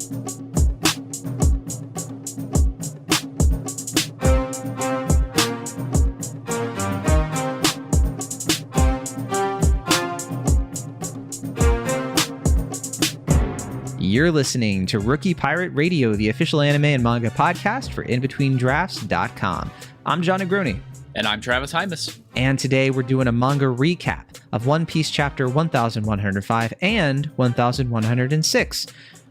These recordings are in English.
You're listening to Rookie Pirate Radio, the official anime and manga podcast for InBetweenDrafts.com. I'm John Negroni. And I'm Travis Hymas. And today we're doing a manga recap of One Piece chapter 1105 and 1106.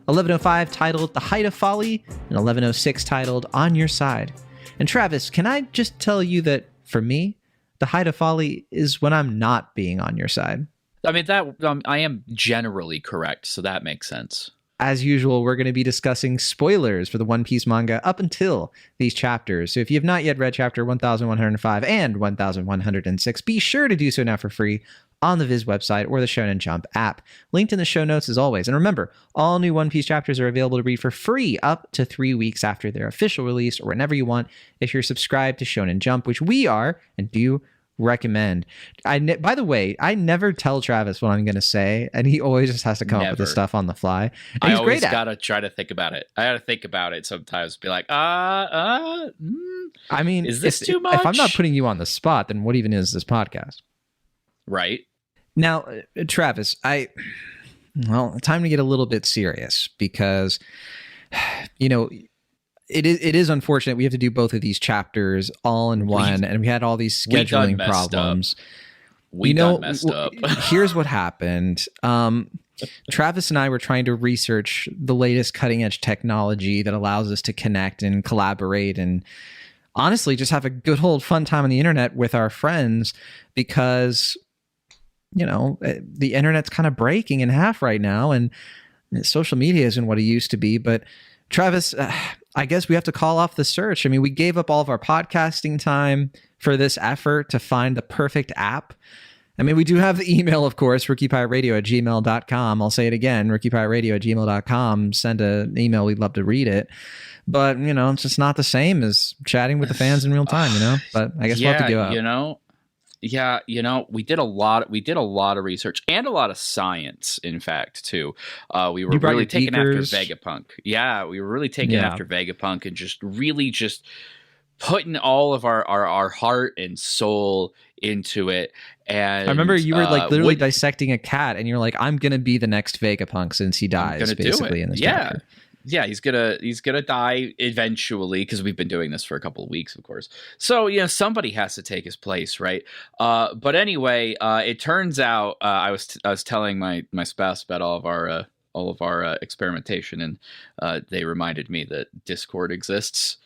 1105 titled The Height of Folly and 1106 titled On Your Side. And Travis, can I just tell you that for me, The Height of Folly is when I'm not being on your side. I mean, that I am generally correct, so that makes sense. As usual, we're going to be discussing spoilers for the One Piece manga up until these chapters. So if you have not yet read chapter 1105 and 1106, be sure to do so now for free on the Viz website or the Shonen Jump app. Linked in the show notes as always. And remember, all new One Piece chapters are available to read for free up to 3 weeks after their official release or whenever you want if you're subscribed to Shonen Jump, which we are and do recommend. By the way, I never tell Travis what I'm going to say, and he always just has to come up with the stuff on the fly. And I always gotta try to think about it. I gotta think about it sometimes. Be like, I mean, is this too much? If I'm not putting you on the spot, then what even is this podcast? Right. Now, Travis, time to get a little bit serious because, you know, it is unfortunate we have to do both of these chapters all in one, and we had all these scheduling problems. We messed up. Here's what happened. Travis and I were trying to research the latest cutting edge technology that allows us to connect and collaborate and honestly just have a good old fun time on the internet with our friends because, you know, the internet's kind of breaking in half right now and social media isn't what it used to be. But Travis, I guess we have to call off the search. I mean, we gave up all of our podcasting time for this effort to find the perfect app. I mean, we do have the email, of course, rookiepiratradio@gmail.com. I'll say it again, rookiepiratradio@gmail.com. Send an email. We'd love to read it. But, you know, it's just not the same as chatting with the fans in real time, you know? But I guess we'll have to go out. We did a lot of research and a lot of science, in fact, too. We were really taking after Vegapunk. Yeah, we were really taking after Vegapunk and just putting all of our heart and soul into it. And I remember you were like literally dissecting a cat, and you're like, "I'm gonna be the next Vegapunk since he dies." Basically, in this chapter. Yeah, he's gonna die eventually because we've been doing this for a couple of weeks, of course. So somebody has to take his place, right? But anyway, it turns out I was telling my spouse about all of our experimentation, and they reminded me that Discord exists.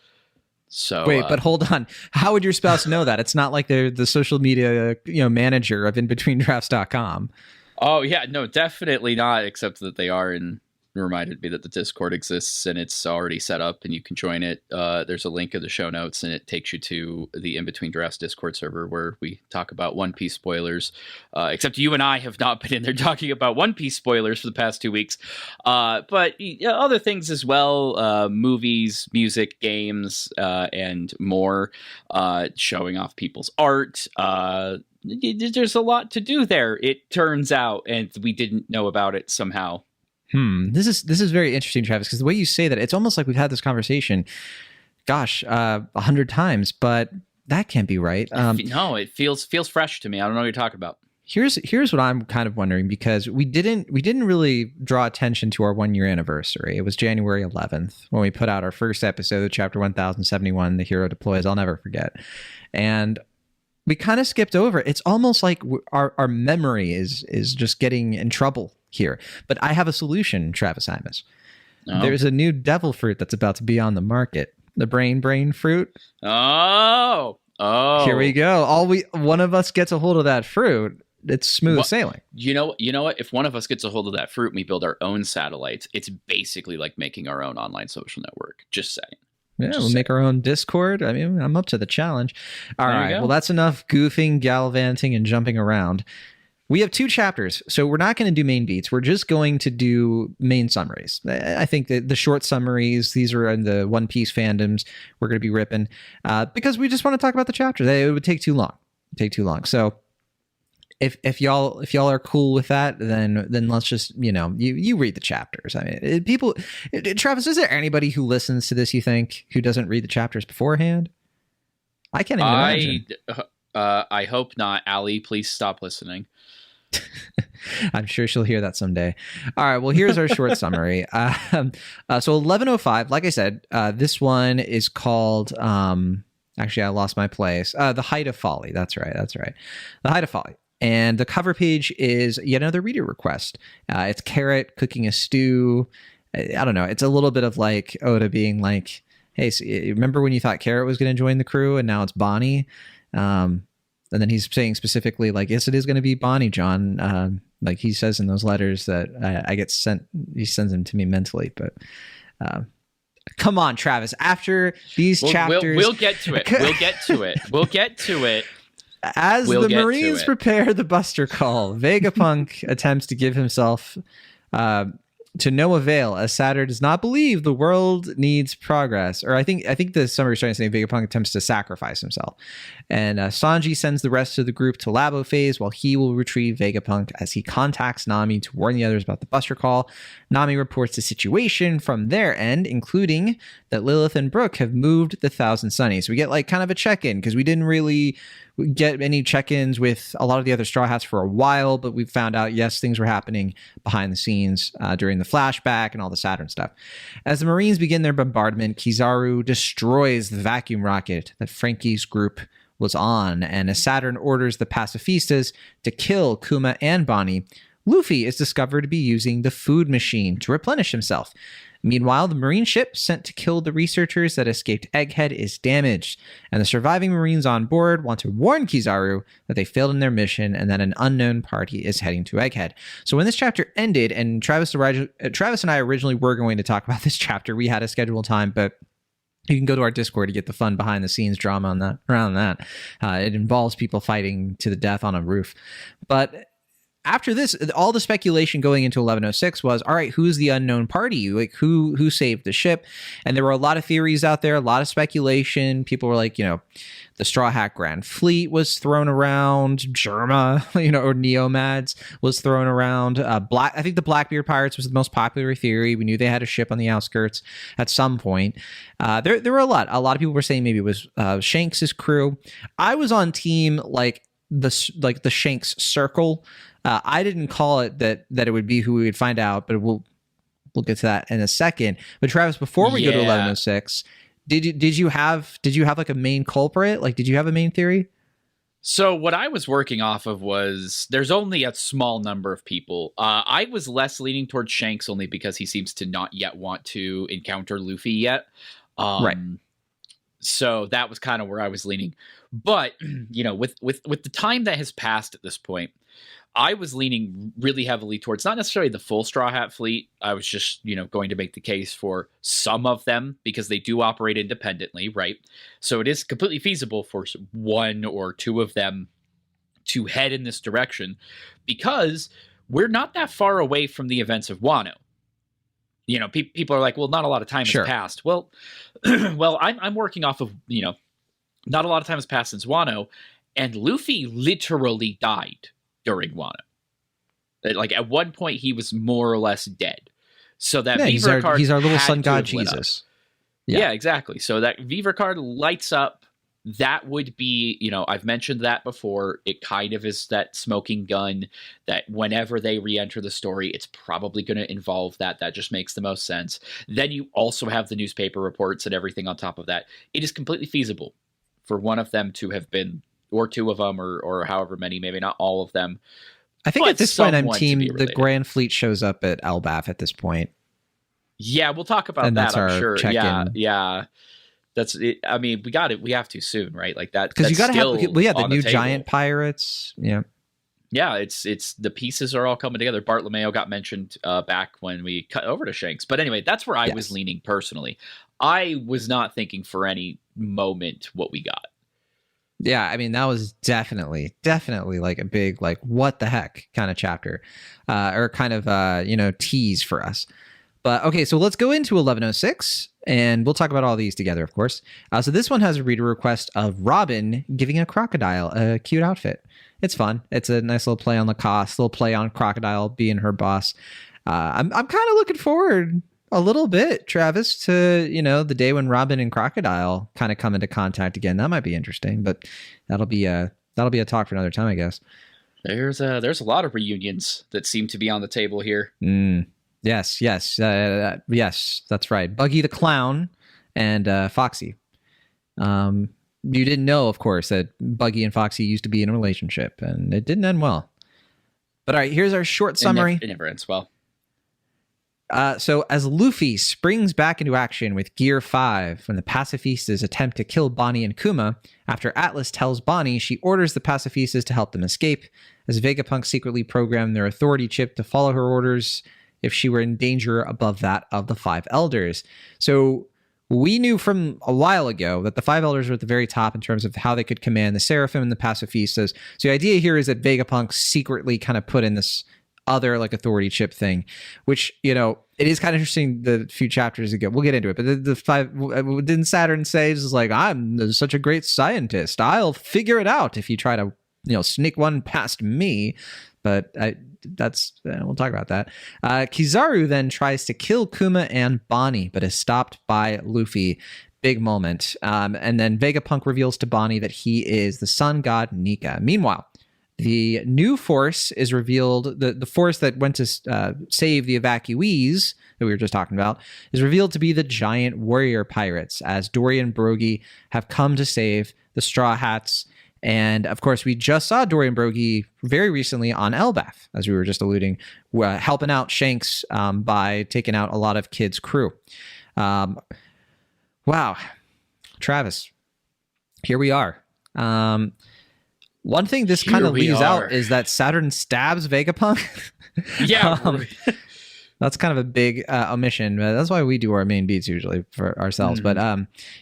So wait, but hold on. How would your spouse know that? It's not like they're the social media manager of InBetweenDrafts.com. Oh yeah, no, definitely not. Except that they are in. Reminded me that the Discord exists and it's already set up and you can join it. There's a link in the show notes and it takes you to the In Between Drafts Discord server where we talk about One Piece spoilers. Except you and I have not been in there talking about One Piece spoilers for the past 2 weeks. But other things as well, movies, music, games, and more, showing off people's art. There's a lot to do there, it turns out, and we didn't know about it somehow. This is very interesting, Travis, because the way you say that, it's almost like we've had this conversation, 100 times, but that can't be right. No, it feels fresh to me. I don't know what you're talking about. Here's what I'm kind of wondering, because we didn't really draw attention to our 1 year anniversary. It was January 11th when we put out our first episode of chapter 1071, The Hero Deploys. I'll never forget. And we kind of skipped over. It's almost like our memory is just getting in trouble here. But I have a solution, Travis Hymas. Oh. There's a new devil fruit that's about to be on the market. The brain fruit. Oh. Here we go. One of us gets a hold of that fruit, it's smooth sailing. You know what? If one of us gets a hold of that fruit and we build our own satellites, it's basically like making our own online social network. Just saying. Yeah, we'll make our own Discord. I mean, I'm up to the challenge. All right. Well, that's enough goofing, gallivanting, and jumping around. We have 2 chapters, so we're not going to do main beats. We're just going to do main summaries. I think that the short summaries, these are in the One Piece fandoms, we're going to be ripping because we just want to talk about the chapters. It would take too long. So if y'all are cool with that, then let's just, you read the chapters. I mean, Travis, is there anybody who listens to this, you think, who doesn't read the chapters beforehand? I can't even imagine. I hope not. Allie, please stop listening. I'm sure she'll hear that someday. All right, well, here's our short summary. So 1105, like I said, this one is called, actually, I lost my place. The Height of Folly. That's right. The Height of Folly. And the cover page is yet another reader request. It's Carrot cooking a stew. I don't know. It's a little bit of like Oda being like, hey, so remember when you thought Carrot was going to join the crew and now it's Bonney? And then he's saying specifically, like, yes, it is going to be Bonney, John. Like he says in those letters that I get sent, he sends them to me mentally. But come on, Travis. After these chapters, we'll get to it. We'll get to it. As the Marines prepare the Buster Call, Vegapunk attempts to give himself to no avail, as Saturn does not believe the world needs progress. Or I think the summary is trying to say Vegapunk attempts to sacrifice himself. And Sanji sends the rest of the group to Labo Phase while he will retrieve Vegapunk as he contacts Nami to warn the others about the Buster Call. Nami reports the situation from their end, including that Lilith and Brooke have moved the Thousand Sunnies. So we get like kind of a check-in because we didn't really get any check-ins with a lot of the other Straw Hats for a while, but we found out, yes, things were happening behind the scenes during the flashback and all the Saturn stuff. As the Marines begin their bombardment, Kizaru destroys the vacuum rocket that Frankie's group was on, and as Saturn orders the pacifistas to kill Kuma and Bonney, Luffy is discovered to be using the food machine to replenish himself. Meanwhile, the Marine ship sent to kill the researchers that escaped Egghead is damaged, and the surviving Marines on board want to warn Kizaru that they failed in their mission and that an unknown party is heading to Egghead. So when this chapter ended, and Travis and I originally were going to talk about this chapter, we had a scheduled time, but you can go to our Discord to get the fun behind-the-scenes drama around that. It involves people fighting to the death on a roof. But after this, all the speculation going into 1106 was, all right, who's the unknown party? Like, who saved the ship? And there were a lot of theories out there, a lot of speculation. People were like, the Straw Hat Grand Fleet was thrown around. Germa, or Neomads was thrown around. I think the Blackbeard Pirates was the most popular theory. We knew they had a ship on the outskirts at some point. There were a lot. A lot of people were saying maybe it was Shanks' crew. I was on team the Shanks circle. I didn't call it that it would be who we would find out, but we'll get to that in a second. But Travis, before we go to 1106, did you have like a main culprit? Like, did you have a main theory? So what I was working off of was there's only a small number of people. I was less leaning towards Shanks only because he seems to not yet want to encounter Luffy yet. Right. So that was kind of where I was leaning. But, with the time that has passed at this point, I was leaning really heavily towards not necessarily the full Straw Hat fleet. I was just, going to make the case for some of them because they do operate independently, right? So it is completely feasible for one or two of them to head in this direction because we're not that far away from the events of Wano. People are like, well, not a lot of time has passed. Well, I'm working off of, not a lot of time has passed since Wano, and Luffy literally died during Wano. Like at one point, he was more or less dead. So that Beaver card, he's our little sun god Jesus. Yeah, exactly. So that Beaver card lights up. That would be, I've mentioned that before. It kind of is that smoking gun that whenever they re-enter the story, it's probably going to involve that. That just makes the most sense. Then you also have the newspaper reports and everything on top of that. It is completely feasible for one of them to have been, or two of them, or however many, maybe not all of them. I think at this point, I'm team the Grand Fleet shows up at Elbaf at this point. Yeah, we'll talk about that, I'm sure. Yeah. That's it. I mean, we got it. We have to soon, right? Like that. Because you got to have, the new giant pirates. Yeah. Yeah, it's the pieces are all coming together. Bartolomeo got mentioned back when we cut over to Shanks. But anyway, that's where I was leaning personally. I was not thinking for any moment what we got. Yeah, I mean, that was definitely like a big, like, what the heck kind of chapter or kind of, tease for us. But okay, so let's go into 1106, and we'll talk about all these together, of course. So this one has a reader request of Robin giving a crocodile a cute outfit. It's fun. It's a nice little play on Lacoste, little play on Crocodile being her boss. I'm kind of looking forward a little bit, Travis, to the day when Robin and Crocodile kind of come into contact again. That might be interesting, but that'll be a talk for another time, I guess. There's a lot of reunions that seem to be on the table here. Yes, that's right. Buggy the Clown and Foxy. You didn't know, of course, that Buggy and Foxy used to be in a relationship, and it didn't end well. But all right, here's our short summary. It never ends well. So as Luffy springs back into action with Gear 5 when the pacifistas attempt to kill Bonney and Kuma, after Atlas tells Bonney she orders the pacifistas to help them escape, as Vegapunk secretly programmed their authority chip to follow her orders if she were in danger above that of the Five Elders. So we knew from a while ago that the Five Elders were at the very top in terms of how they could command the Seraphim and the pacifistas. So the idea here is that Vegapunk secretly kind of put in this other authority chip thing, which it is kind of interesting. The few chapters ago, we'll get into it, but the five, didn't Saturn say this is I'm such a great scientist, I'll figure it out if you try to sneak one past me. But we'll talk about that. Kizaru then tries to kill Kuma and Bonney, but is stopped by Luffy. Big moment. And then Vegapunk reveals to Bonney that he is the sun god Nika. Meanwhile, the new force is revealed. The force that went to save the evacuees that we were just talking about is revealed to be the giant warrior pirates, as Dory and Brogy have come to save the Straw Hats. And of course, we just saw Dory and Brogy very recently on Elbaf, as we were just alluding, helping out Shanks by taking out a lot of Kid's crew. Wow. Travis, here we are. One thing this kind of leaves out is that Saturn stabs Vegapunk. Yeah. That's kind of a big omission. That's why we do our main beats usually for ourselves. But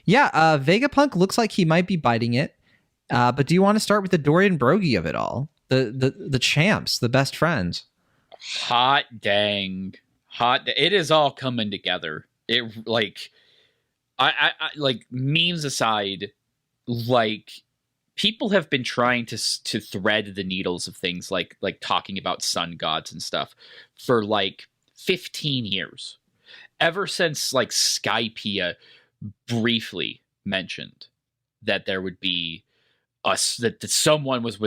Vegapunk looks like he might be biting it. But do you want to start with the Dory and Brogy of it all? The champs, the best friends. Hot dang. It is all coming together. It I memes aside, people have been trying to thread the needles of things like talking about sun gods and stuff for 15 years. Ever since Skypiea briefly mentioned that there would be that someone was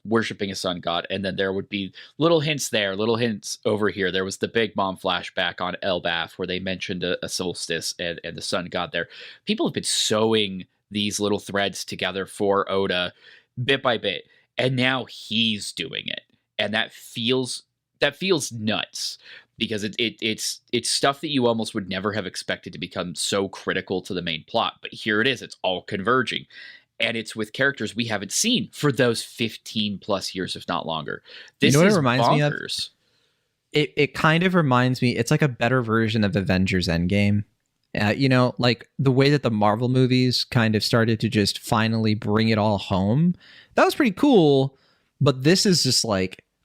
worshiping a sun god, and then there would be little hints there, little hints over here. There was the Big Mom flashback on Elbaf where they mentioned a solstice and the sun god there. People have been sewing these little threads together for Oda bit by bit, and now he's doing it, and that feels nuts, because it's stuff that you almost would never have expected to become so critical to the main plot, but here it is. It's all converging, and it's with characters we haven't seen for those 15 plus years, if not longer. This what is it reminds bonkers. Me of? It kind of reminds me, it's like a better version of Avengers Endgame. The way that the Marvel movies kind of started to just finally bring it all home. That was pretty cool, but this is just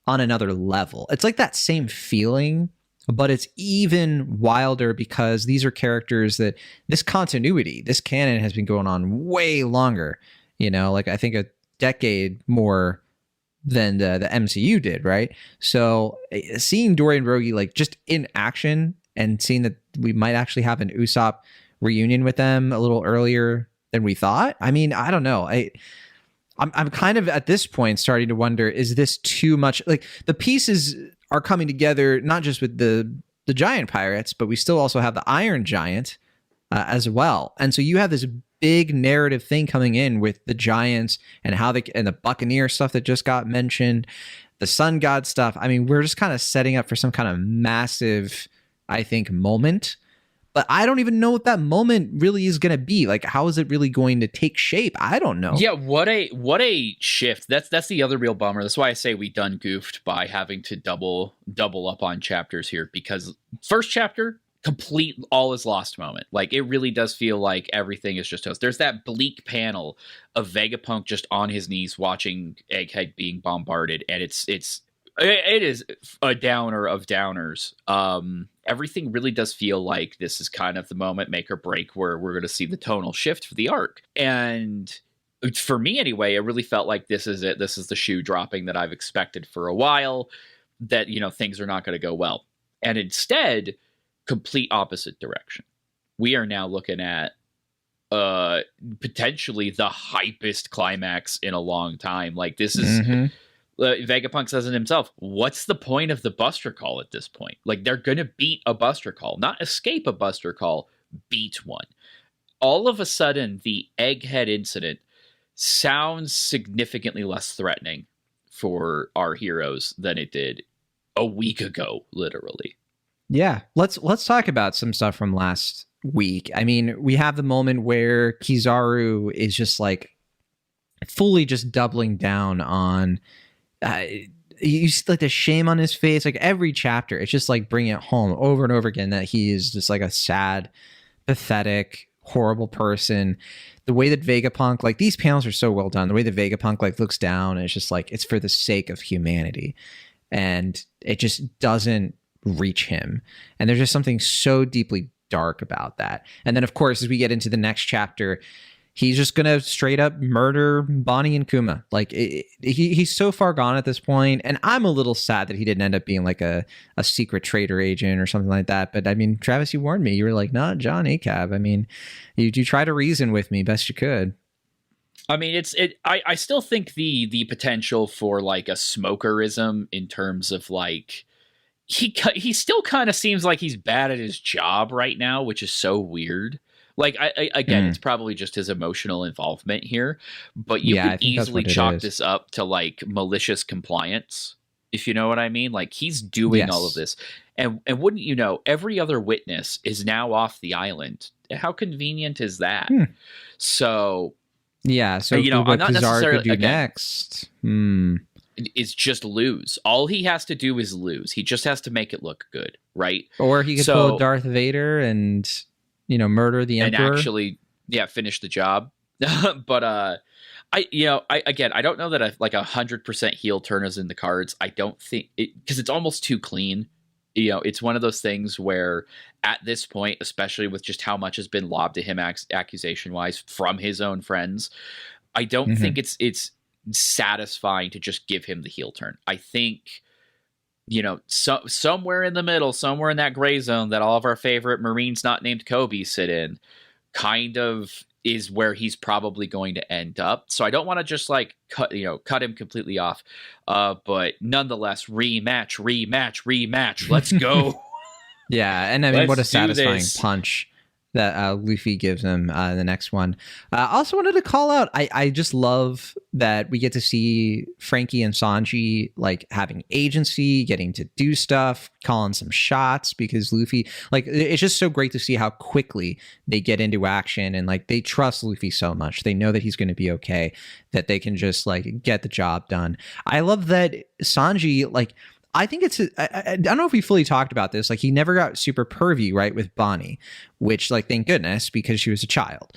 on another level. It's that same feeling, but it's even wilder because these are characters that this continuity, this canon has been going on way longer. I think a decade more than the MCU did, right? So seeing Dory and Brogy just in action, and seeing that we might actually have an Usopp reunion with them a little earlier than we thought. I mean, I don't know. I'm kind of at this point starting to wonder, is this too much? The pieces are coming together, not just with the giant pirates, but we still also have the Iron Giant as well. And so you have this big narrative thing coming in with the giants and and the Buccaneer stuff that just got mentioned, the Sun God stuff. I mean, we're just kind of setting up for some kind of massive, I think, moment, but I don't even know what that moment really is going to be. How is it really going to take shape? I don't know. Yeah, what a shift. That's the other real bummer. That's why I say we done goofed by having to double up on chapters here, because first chapter, complete all is lost moment. It really does feel like everything is just toast. There's that bleak panel of Vegapunk just on his knees watching Egghead being bombarded, and it's It is a downer of downers. Everything really does feel like this is kind of the moment, make or break, where we're going to see the tonal shift for the arc. And for me anyway, it really felt like this is it. This is the shoe dropping that I've expected for a while, that, you know, things are not going to go well. And instead, complete opposite direction. We are now looking at potentially the hypest climax in a long time. Like, this is... Vegapunk says it himself. What's the point of the Buster Call at this point? Like, they're going to beat a Buster Call, not escape a Buster Call, beat one. All of a sudden, the Egghead incident sounds significantly less threatening for our heroes than it did a week ago, literally. Yeah, let's talk about some stuff from last week. I mean, we have the moment where Kizaru is just like fully just doubling down on you see like the shame on his face. Like every chapter, it's just like bringing it home over and over again that he is just like a sad, pathetic, horrible person. The way that Vegapunk, like these panels are so well done. The way that Vegapunk like looks down and it's just like it's for the sake of humanity, and it just doesn't reach him. And there's just something so deeply dark about that. And then of course, as we get into the next chapter, he's just gonna straight up murder Bonney and Kuma. Like he's so far gone at this point, and I'm a little sad that he didn't end up being like a secret traitor agent or something like that. But I mean, Travis, you warned me. You were like, "Not John ACAB." I mean, you try to reason with me best you could. I mean, I still think the potential for like a smokerism in terms of like he still kind of seems like he's bad at his job right now, which is so weird. Like, again, it's probably just his emotional involvement here, but you could easily chalk this up to like malicious compliance, if you know what I mean. Like, he's doing all of this, and wouldn't you know, every other witness is now off the island. How convenient is that? So, yeah. So you know, what I'm not Kizaru could do again, next is just lose. All he has to do is lose. He just has to make it look good, right? Or he could pull Darth Vader and, you know, murder the Emperor and actually, finish the job. But I don't know that like 100% heel turn is in the cards. I don't think it, because it's almost too clean. You know, it's one of those things where at this point, especially with just how much has been lobbed to him accusation wise from his own friends, I don't think it's satisfying to just give him the heel turn. I think, you know, somewhere in the middle, somewhere in that gray zone that all of our favorite Marines not named Kobe sit in, kind of is where he's probably going to end up. So I don't want to just like cut him completely off. But nonetheless, rematch. Let's go. Yeah, and I mean, what a satisfying punch that Luffy gives him in the next one. I also wanted to call out, I just love that we get to see Frankie and Sanji like having agency, getting to do stuff, calling some shots, because Luffy, like, it's just so great to see how quickly they get into action, and like they trust Luffy so much. They know that he's going to be okay, that they can just like get the job done. I love that Sanji, like, I think I don't know if we fully talked about this. Like, he never got super pervy, right, with Bonney, which, like, thank goodness, because she was a child.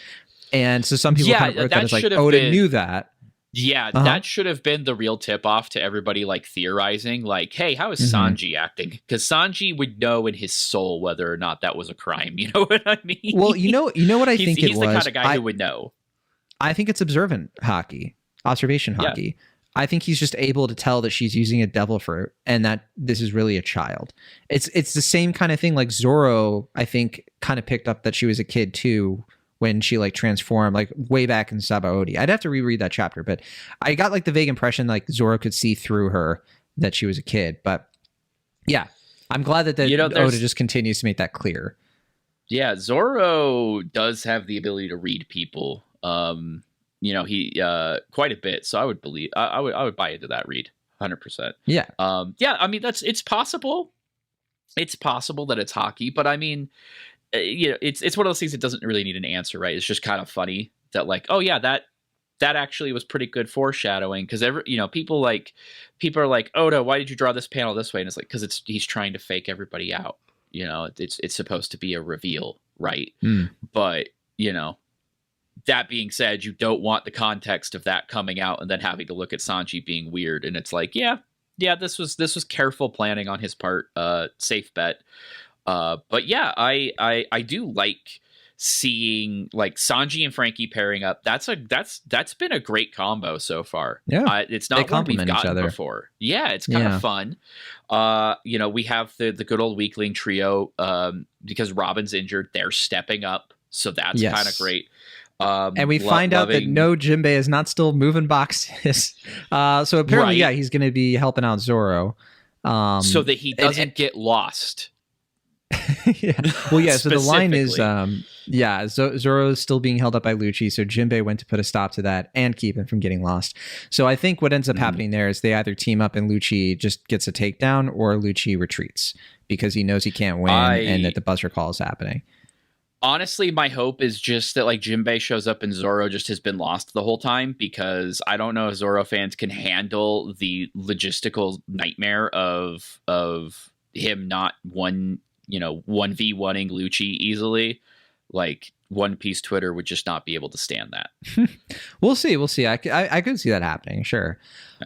And so some people kind of wrote that as like, Oda knew that. Yeah, that should have been the real tip off to everybody, like, theorizing, like, hey, how is Sanji acting? Because Sanji would know in his soul whether or not that was a crime. You know what I mean? Well, you know what I think it was? He's the kind of guy who would know. I think it's observant hockey, observation hockey. I think he's just able to tell that she's using a devil fruit and that this is really a child. It's the same kind of thing. Like Zoro, I think, kind of picked up that she was a kid too when she like transformed, like way back in Sabaody. I'd have to reread that chapter, but I got like the vague impression like Zoro could see through her that she was a kid. But yeah, I'm glad that Oda just continues to make that clear. Yeah, Zoro does have the ability to read people. You know, he quite a bit, so I would believe I would buy into that read 100%. Yeah. I mean, it's possible. It's possible that it's hockey, but I mean, you know, it's one of those things that doesn't really need an answer, right? It's just kind of funny that like, oh yeah, that actually was pretty good foreshadowing, because people are like, Oda, why did you draw this panel this way? And it's like, because he's trying to fake everybody out. You know, it's supposed to be a reveal, right? But you know. That being said, you don't want the context of that coming out and then having to look at Sanji being weird. And it's like, yeah, Yeah, this was careful planning on his part. Safe bet. But yeah, I do like seeing like Sanji and Frankie pairing up. That's been a great combo so far. Yeah, it's they not one we've complement each gotten other before. Yeah, it's kind of fun. We have the good old weakling trio. Because Robin's injured, they're stepping up, so that's kind of great. And we find out that no, Jinbei is not still moving boxes. So apparently, yeah, he's going to be helping out Zoro. So that he doesn't get lost. Yeah. Well, yeah, so the line is, Zoro's still being held up by Lucci, so Jinbei went to put a stop to that and keep him from getting lost. So I think what ends up happening there is they either team up and Lucci just gets a takedown, or Lucci retreats because he knows he can't win and that the buzz recall is happening. Honestly, my hope is just that like Jinbei shows up and Zoro just has been lost the whole time, because I don't know if Zoro fans can handle the logistical nightmare of him not 1v1ing Lucci easily. Like One Piece Twitter would just not be able to stand that. We'll see. I could see that happening. Sure.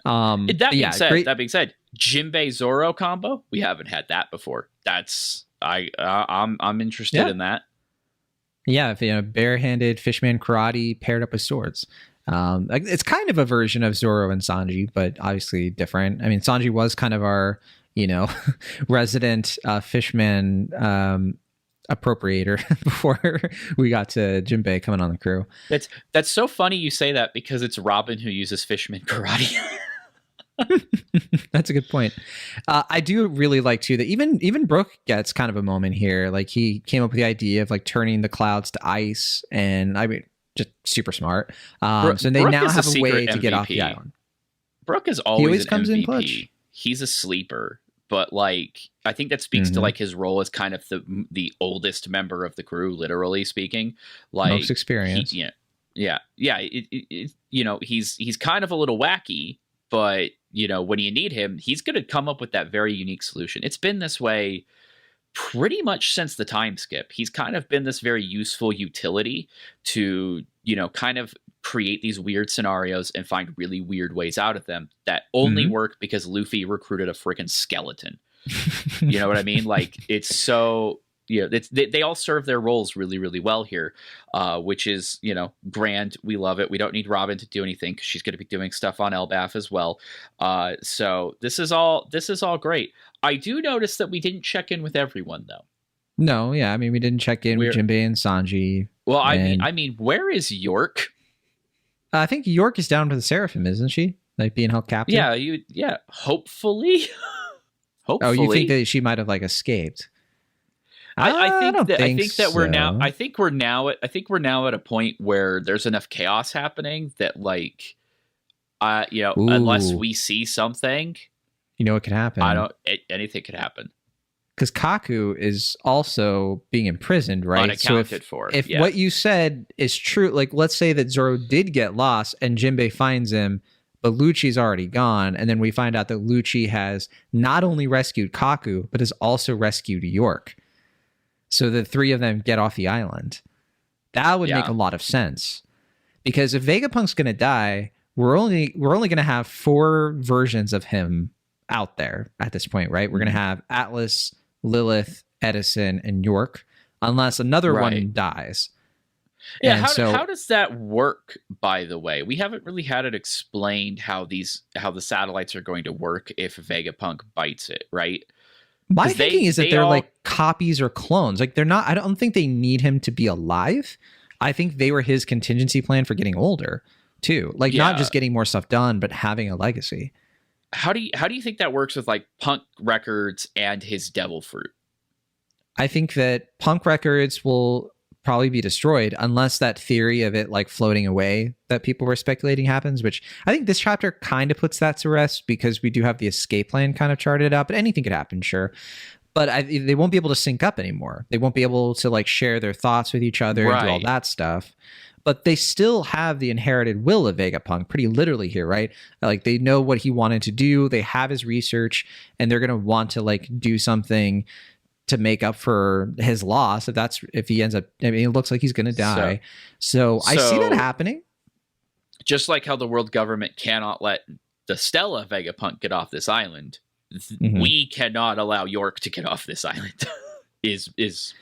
That being said, Jinbei Zoro combo, we haven't had that before. I'm interested in that. Yeah, barehanded fishman karate paired up with swords. It's kind of a version of Zoro and Sanji, but obviously different. I mean, Sanji was kind of our, resident fishman appropriator before we got to Jinbei coming on the crew. That's so funny you say that, because it's Robin who uses fishman karate. That's a good point. I do really like too that even Brook gets kind of a moment here. Like he came up with the idea of like turning the clouds to ice, and I mean, just super smart. So they Brook now have a way MVP. to get off the island. Brook is always comes an MVP. in clutch. He's a sleeper, but like I think that speaks to like his role as kind of the oldest member of the crew, literally speaking. Like most experience. He's kind of a little wacky, but when you need him, he's going to come up with that very unique solution. It's been this way pretty much since the time skip. He's kind of been this very useful utility to, kind of create these weird scenarios and find really weird ways out of them that only work because Luffy recruited a freaking skeleton. You know what I mean? Like, it's so... they all serve their roles really, really well here, which is, grand. We love it. We don't need Robin to do anything because she's going to be doing stuff on Elbaf as well. So this is all great. I do notice that we didn't check in with everyone, though. No, yeah. I mean, we didn't check in with Jinbei and Sanji. Well, I mean, where is York? I think York is down to the Seraphim, isn't she? Like being held captive. Yeah. Hopefully. Oh, you think that she might have like escaped? I think we're now at a point where there's enough chaos happening that like, unless we see something, what could happen? Anything could happen. Because Kaku is also being imprisoned, right? Unaccounted for. If what you said is true, like let's say that Zoro did get lost and Jinbei finds him, but Lucci's already gone, and then we find out that Lucci has not only rescued Kaku, but has also rescued York. So the three of them get off the island. That would make a lot of sense. Because if Vegapunk's going to die, we're only going to have 4 versions of him out there at this point, right? We're going to have Atlas, Lilith, Edison, and York, unless another one dies. Yeah, how does that work, by the way? We haven't really had it explained how the satellites are going to work if Vegapunk bites it, right? My thinking is that they're like copies or clones. Like they're not, I don't think they need him to be alive. I think they were his contingency plan for getting older too. Like not just getting more stuff done, but having a legacy. How do you think that works with like Punk Records and his Devil Fruit? I think that Punk Records will probably be destroyed unless that theory of it like floating away that people were speculating happens, which I think this chapter kind of puts that to rest because we do have the escape plan kind of charted out, but anything could happen, sure. But they won't be able to sync up anymore. They won't be able to like share their thoughts with each other and do all that stuff. But they still have the inherited will of Vegapunk pretty literally here, right? Like they know what he wanted to do. They have his research and they're going to want to like do something to make up for his loss. If he ends up, I mean, it looks like he's going to die. So I see that happening. Just like how the world government cannot let the Stella Vegapunk get off this island, Mhm. we cannot allow York to get off this island. is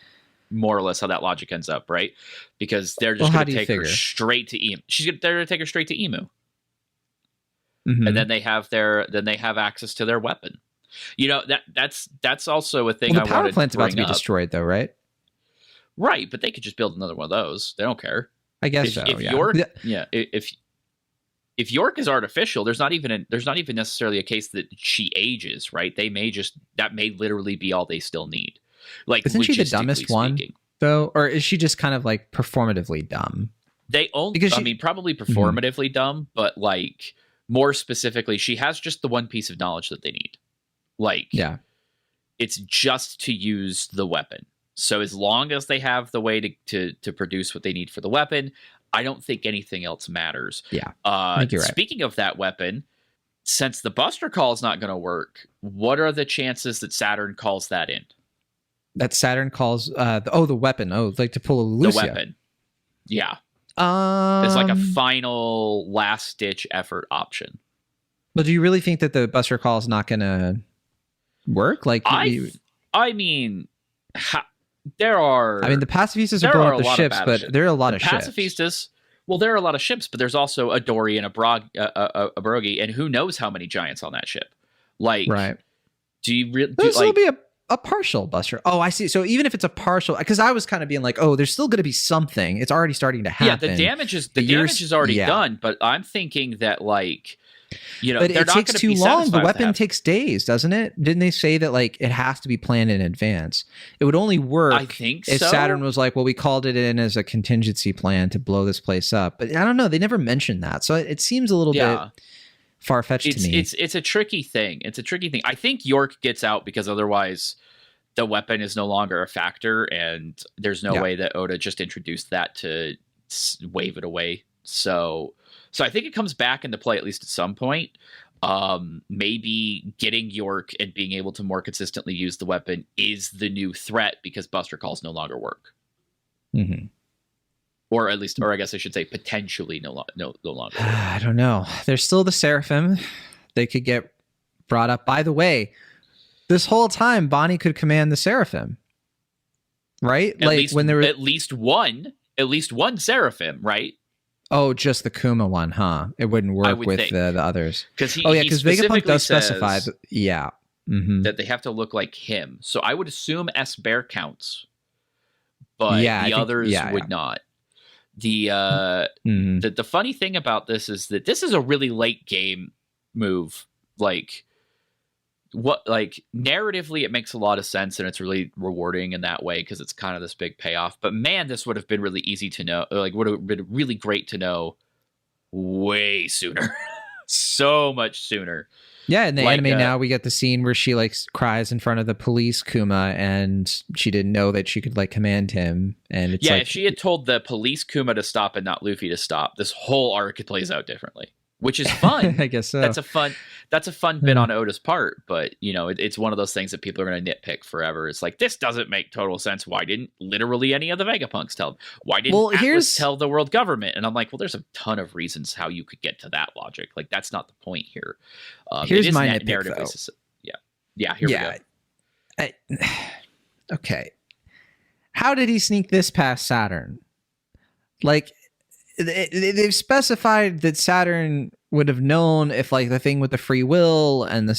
more or less how that logic ends up, right? Because they're just going to take her straight to Emu. They're going to take her straight to Emu, Mhm. and then they have access to their weapon. You know, that's also a thing. Well, the I power wanted plant's to about to bring be up. destroyed, though, right? Right, but they could just build another one of those. They don't care. I guess If yeah. York, if York is artificial, there's not even necessarily a case that she ages, right? That may literally be all they still need. Like, isn't she the dumbest speaking. one though, or is she just kind of like performatively dumb? They only, probably performatively dumb, but like more specifically, she has just the one piece of knowledge that they need. Like, yeah, it's just to use the weapon. So as long as they have the way to produce what they need for the weapon, I don't think anything else matters. Yeah, I think you're right. Speaking of that weapon, since the Buster Call is not going to work, what are the chances that Saturn calls that in? That Saturn calls the weapon. Oh, like to pull a Lucia. The weapon. Yeah. It's like a final last ditch effort option. But do you really think that the Buster Call is not going to work? Like, I mean, there are. I mean, the pacifistas are blowing up the ships, but there are a lot of ships. Pacifistas. Well, there are a lot of ships, but there's also a Dory and a Brogy, and who knows how many giants on that ship? Like, right? Do you really? This will be a partial Buster. Oh, I see. So even if it's a partial, because I was kind of being like, oh, there's still going to be something. It's already starting to happen. Yeah, the damage is already done. But I'm thinking that, like, you know, but it takes too long. The weapon takes days, doesn't it? Didn't they say that like it has to be planned in advance? It would only work. I think if Saturn was like, well, we called it in as a contingency plan to blow this place up. But I don't know. They never mentioned that, so it seems a little bit far-fetched to me. It's a tricky thing. I think York gets out because otherwise the weapon is no longer a factor, and there's no way that Oda just introduced that to wave it away. So I think it comes back into play at least at some point. Maybe getting York and being able to more consistently use the weapon is the new threat because Buster Calls no longer work. Mm-hmm. Or at least, or I guess I should say potentially no longer. I don't know. There's still the Seraphim. They could get brought up. By the way, this whole time, Bonney could command the Seraphim. Right? At least one Seraphim, right? Oh, just the Kuma one, huh? It wouldn't work with the others. Because Vegapunk does specify. That they have to look like him. So I would assume S Bear counts, but the others would not. The funny thing about this is that this is a really late game move. Like narratively it makes a lot of sense and it's really rewarding in that way because it's kind of this big payoff. But man, this would have been really easy to know. Like, would have been really great to know way sooner. So much sooner. Yeah, in the anime now we get the scene where she like cries in front of the police Kuma, and she didn't know that she could like command him. And it's if she had told the police Kuma to stop and not Luffy to stop, this whole arc plays out differently, which is fun. I guess so. That's a fun bit on Oda's part, but you know, it's one of those things that people are going to nitpick forever. It's like, this doesn't make total sense. Why didn't literally any of the Vegapunks tell them? Why didn't Atlas tell the world government? And I'm like, well, there's a ton of reasons how you could get to that logic. Like, that's not the point here. Here's my nitpick, Yeah, here we go. Okay. How did he sneak this past Saturn? Like, they've specified that Saturn would have known if like the thing with the free will and the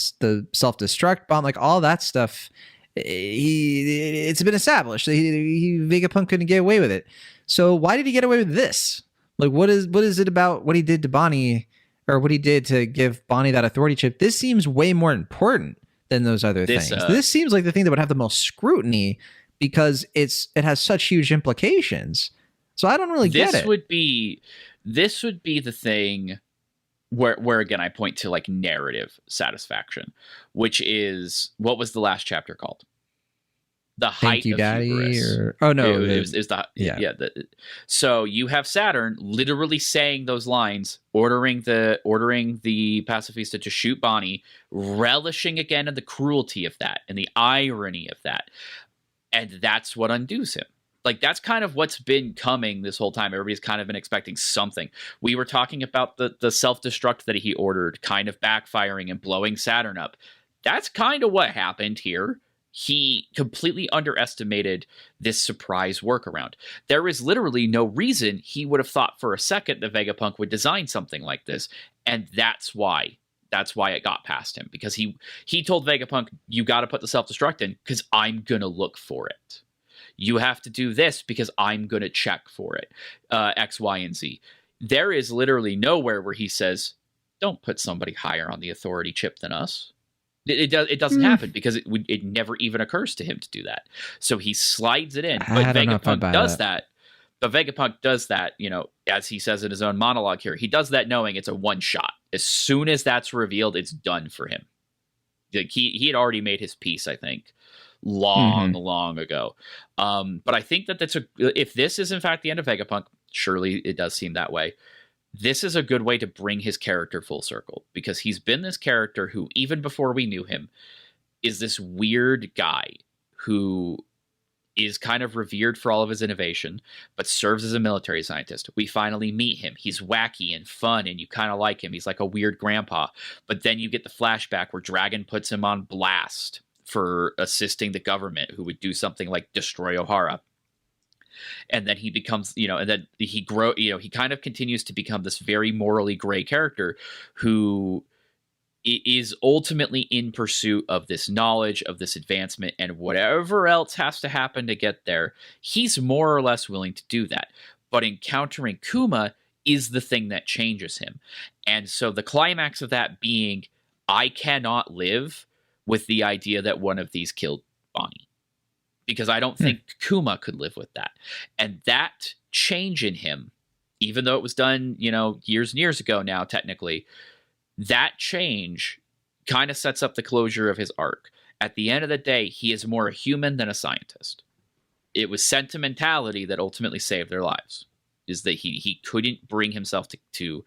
self-destruct bomb, like all that stuff, it's been established. Vegapunk couldn't get away with it. So why did he get away with this? Like, what is it about what he did to Bonney, or what he did to give Bonney that authority chip? This seems way more important than those other things. This seems like the thing that would have the most scrutiny because it has such huge implications. So I don't really get it. This would be the thing where again I point to like narrative satisfaction, which is, what was the last chapter called? The Height of Hubris. So you have Saturn literally saying those lines, ordering the pacifista to shoot Bonney, relishing again in the cruelty of that and the irony of that, and that's what undoes him. Like, that's kind of what's been coming this whole time. Everybody's kind of been expecting something. We were talking about the self-destruct that he ordered kind of backfiring and blowing Saturn up. That's kind of what happened here. He completely underestimated this surprise workaround. There is literally no reason he would have thought for a second that Vegapunk would design something like this. And that's why it got past him. Because he told Vegapunk, you got to put the self-destruct in because I'm going to look for it. You have to do this because I'm going to check for it. X, Y, and Z. There is literally nowhere where he says, don't put somebody higher on the authority chip than us. It doesn't happen because it never even occurs to him to do that. So he slides it in. But Vegapunk does that. But Vegapunk does that, as he says in his own monologue here. He does that knowing it's a one shot. As soon as that's revealed, it's done for him. Like he had already made his peace, I think, long ago. But I think that if this is in fact the end of Vegapunk, surely it does seem that way. This is a good way to bring his character full circle, because he's been this character who, even before we knew him, is this weird guy who is kind of revered for all of his innovation, but serves as a military scientist. We finally meet him. He's wacky and fun, and you kind of like him. He's like a weird grandpa. But then you get the flashback where Dragon puts him on blast for assisting the government, who would do something like destroy Ohara. And then he becomes, and then he kind of continues to become this very morally gray character who is ultimately in pursuit of this knowledge, of this advancement, and whatever else has to happen to get there, he's more or less willing to do that. But encountering Kuma is the thing that changes him. And so the climax of that being, I cannot live with the idea that one of these killed Bonney. Because I don't think Kuma could live with that. And that change in him, even though it was done, years and years ago now, technically, that change kind of sets up the closure of his arc. At the end of the day, he is more a human than a scientist. It was sentimentality that ultimately saved their lives. Is that he couldn't bring himself to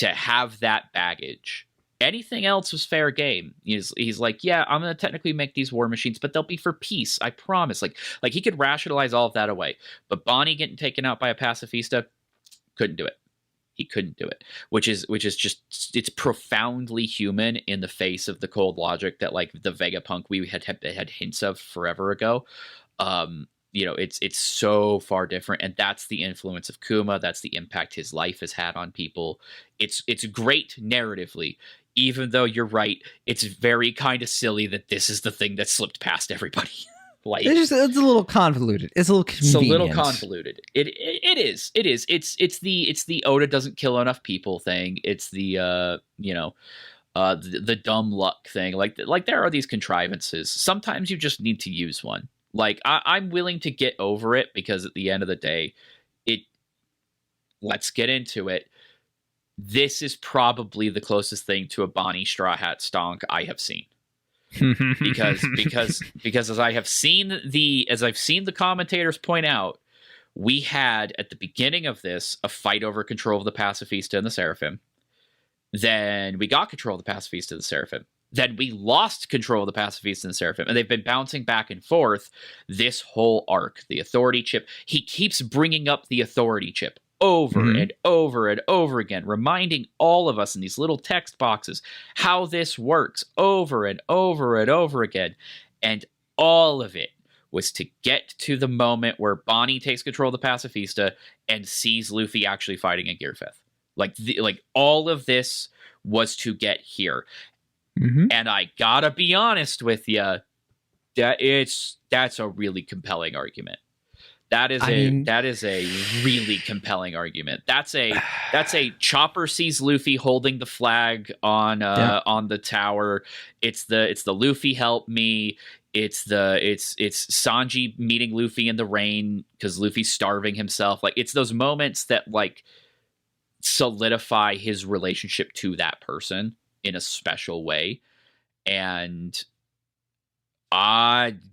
have that baggage. Anything else was fair game. He's like, yeah, I'm going to technically make these war machines, but they'll be for peace. I promise. Like he could rationalize all of that away. But Bonney getting taken out by a pacifista, couldn't do it. He couldn't do it, which is just, it's profoundly human in the face of the cold logic that like the Vegapunk we had hints of forever ago. It's so far different, and that's the influence of Kuma. That's the impact his life has had on people. It's great narratively, even though you're right. It's very kind of silly that this is the thing that slipped past everybody. Like it's a little convoluted. It's a little convenient. It's a little convoluted. It is. It's the Oda doesn't kill enough people thing. It's the the dumb luck thing. Like there are these contrivances. Sometimes you just need to use one. Like I'm willing to get over it, because at the end of the day, let's get into it. This is probably the closest thing to a Bonney Straw Hat stonk I have seen. because as I've seen the commentators point out, we had at the beginning of this a fight over control of the Pacifista and the Seraphim. Then we got control of the Pacifista and the Seraphim. Then we lost control of the Pacifista and the Seraphim, and they've been bouncing back and forth this whole arc. The authority chip, he keeps bringing up the authority chip over and over and over again, reminding all of us in these little text boxes how this works over and over and over again. And all of it was to get to the moment where Bonney takes control of the Pacifista and sees Luffy actually fighting a Gearfifth. Like all of this was to get here. And I gotta be honest with you, that's a really compelling argument. That is a really compelling argument. That's a Chopper sees Luffy holding the flag on the tower. It's the Luffy help me. It's Sanji meeting Luffy in the rain because Luffy's starving himself. Like it's those moments that like solidify his relationship to that person in a special way. And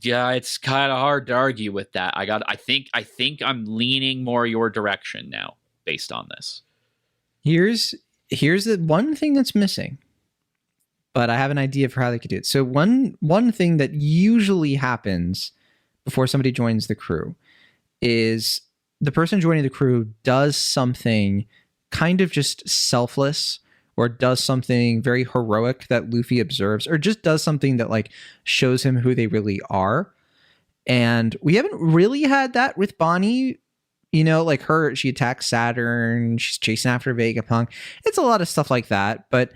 it's kind of hard to argue with that. I think I'm leaning more your direction now based on this. Here's the one thing that's missing, but I have an idea for how they could do it. So one thing that usually happens before somebody joins the crew is the person joining the crew does something kind of just selfless, or does something very heroic that Luffy observes, or just does something that like shows him who they really are. And we haven't really had that with Bonney. You know, like she attacks Saturn, she's chasing after Vegapunk. It's a lot of stuff like that. But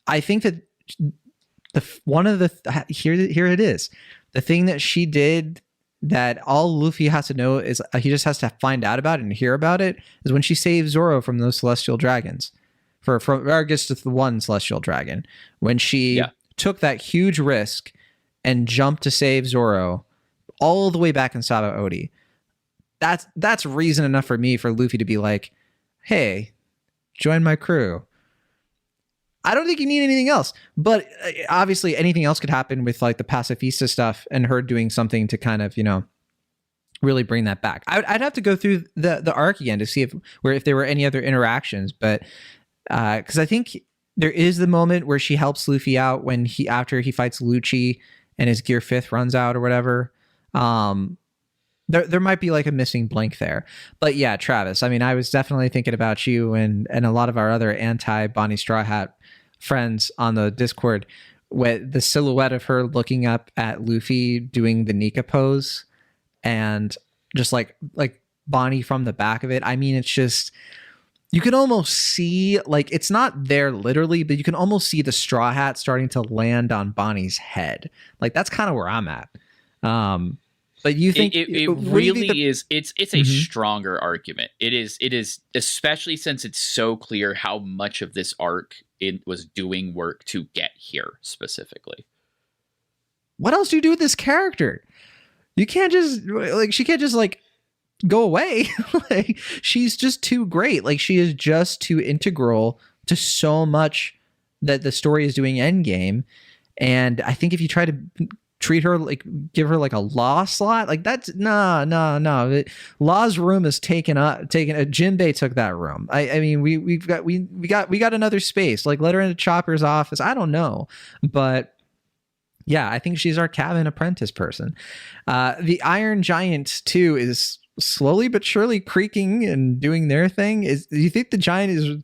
I think that here it is. The thing that she did that all Luffy has to know is he just has to find out about it and hear about it is when she saved Zoro from those celestial dragons. From I guess just the one celestial dragon. When she took that huge risk and jumped to save Zoro all the way back in Sabaody. That's reason enough for me for Luffy to be like, hey, join my crew. I don't think you need anything else, but obviously anything else could happen with like the pacifista stuff and her doing something to kind of, you know, really bring that back. I'd have to go through the arc again to see if there were any other interactions, but because I think there is the moment where she helps Luffy out when after he fights Lucci and his Gear 5th runs out or whatever. There might be like a missing blank there. But yeah, Travis, I mean, I was definitely thinking about you and a lot of our other anti-Bonney Straw Hat friends on the Discord with the silhouette of her looking up at Luffy doing the Nika pose and just like Bonney from the back of it. I mean, it's just, you can almost see, like, it's not there literally, but you can almost see the straw hat starting to land on Bonnie's head. Like, that's kind of where I'm at. But you think it really is? It's a stronger argument. It is, especially since it's so clear how much of this arc it was doing work to get here specifically. What else do you do with this character? You can't just she can't just go away. Like, she's just too great. Like, she is just too integral to so much that the story is doing endgame. And I think if you try to treat her give her like a Law slot, like that's no. Law's room is taken. Jinbei took that room. I mean, we got another space. Like, let her into Chopper's office. I don't know, but yeah, I think she's our cabin apprentice person. The Iron Giant too is slowly but surely creaking and doing their thing. Do you think the giant is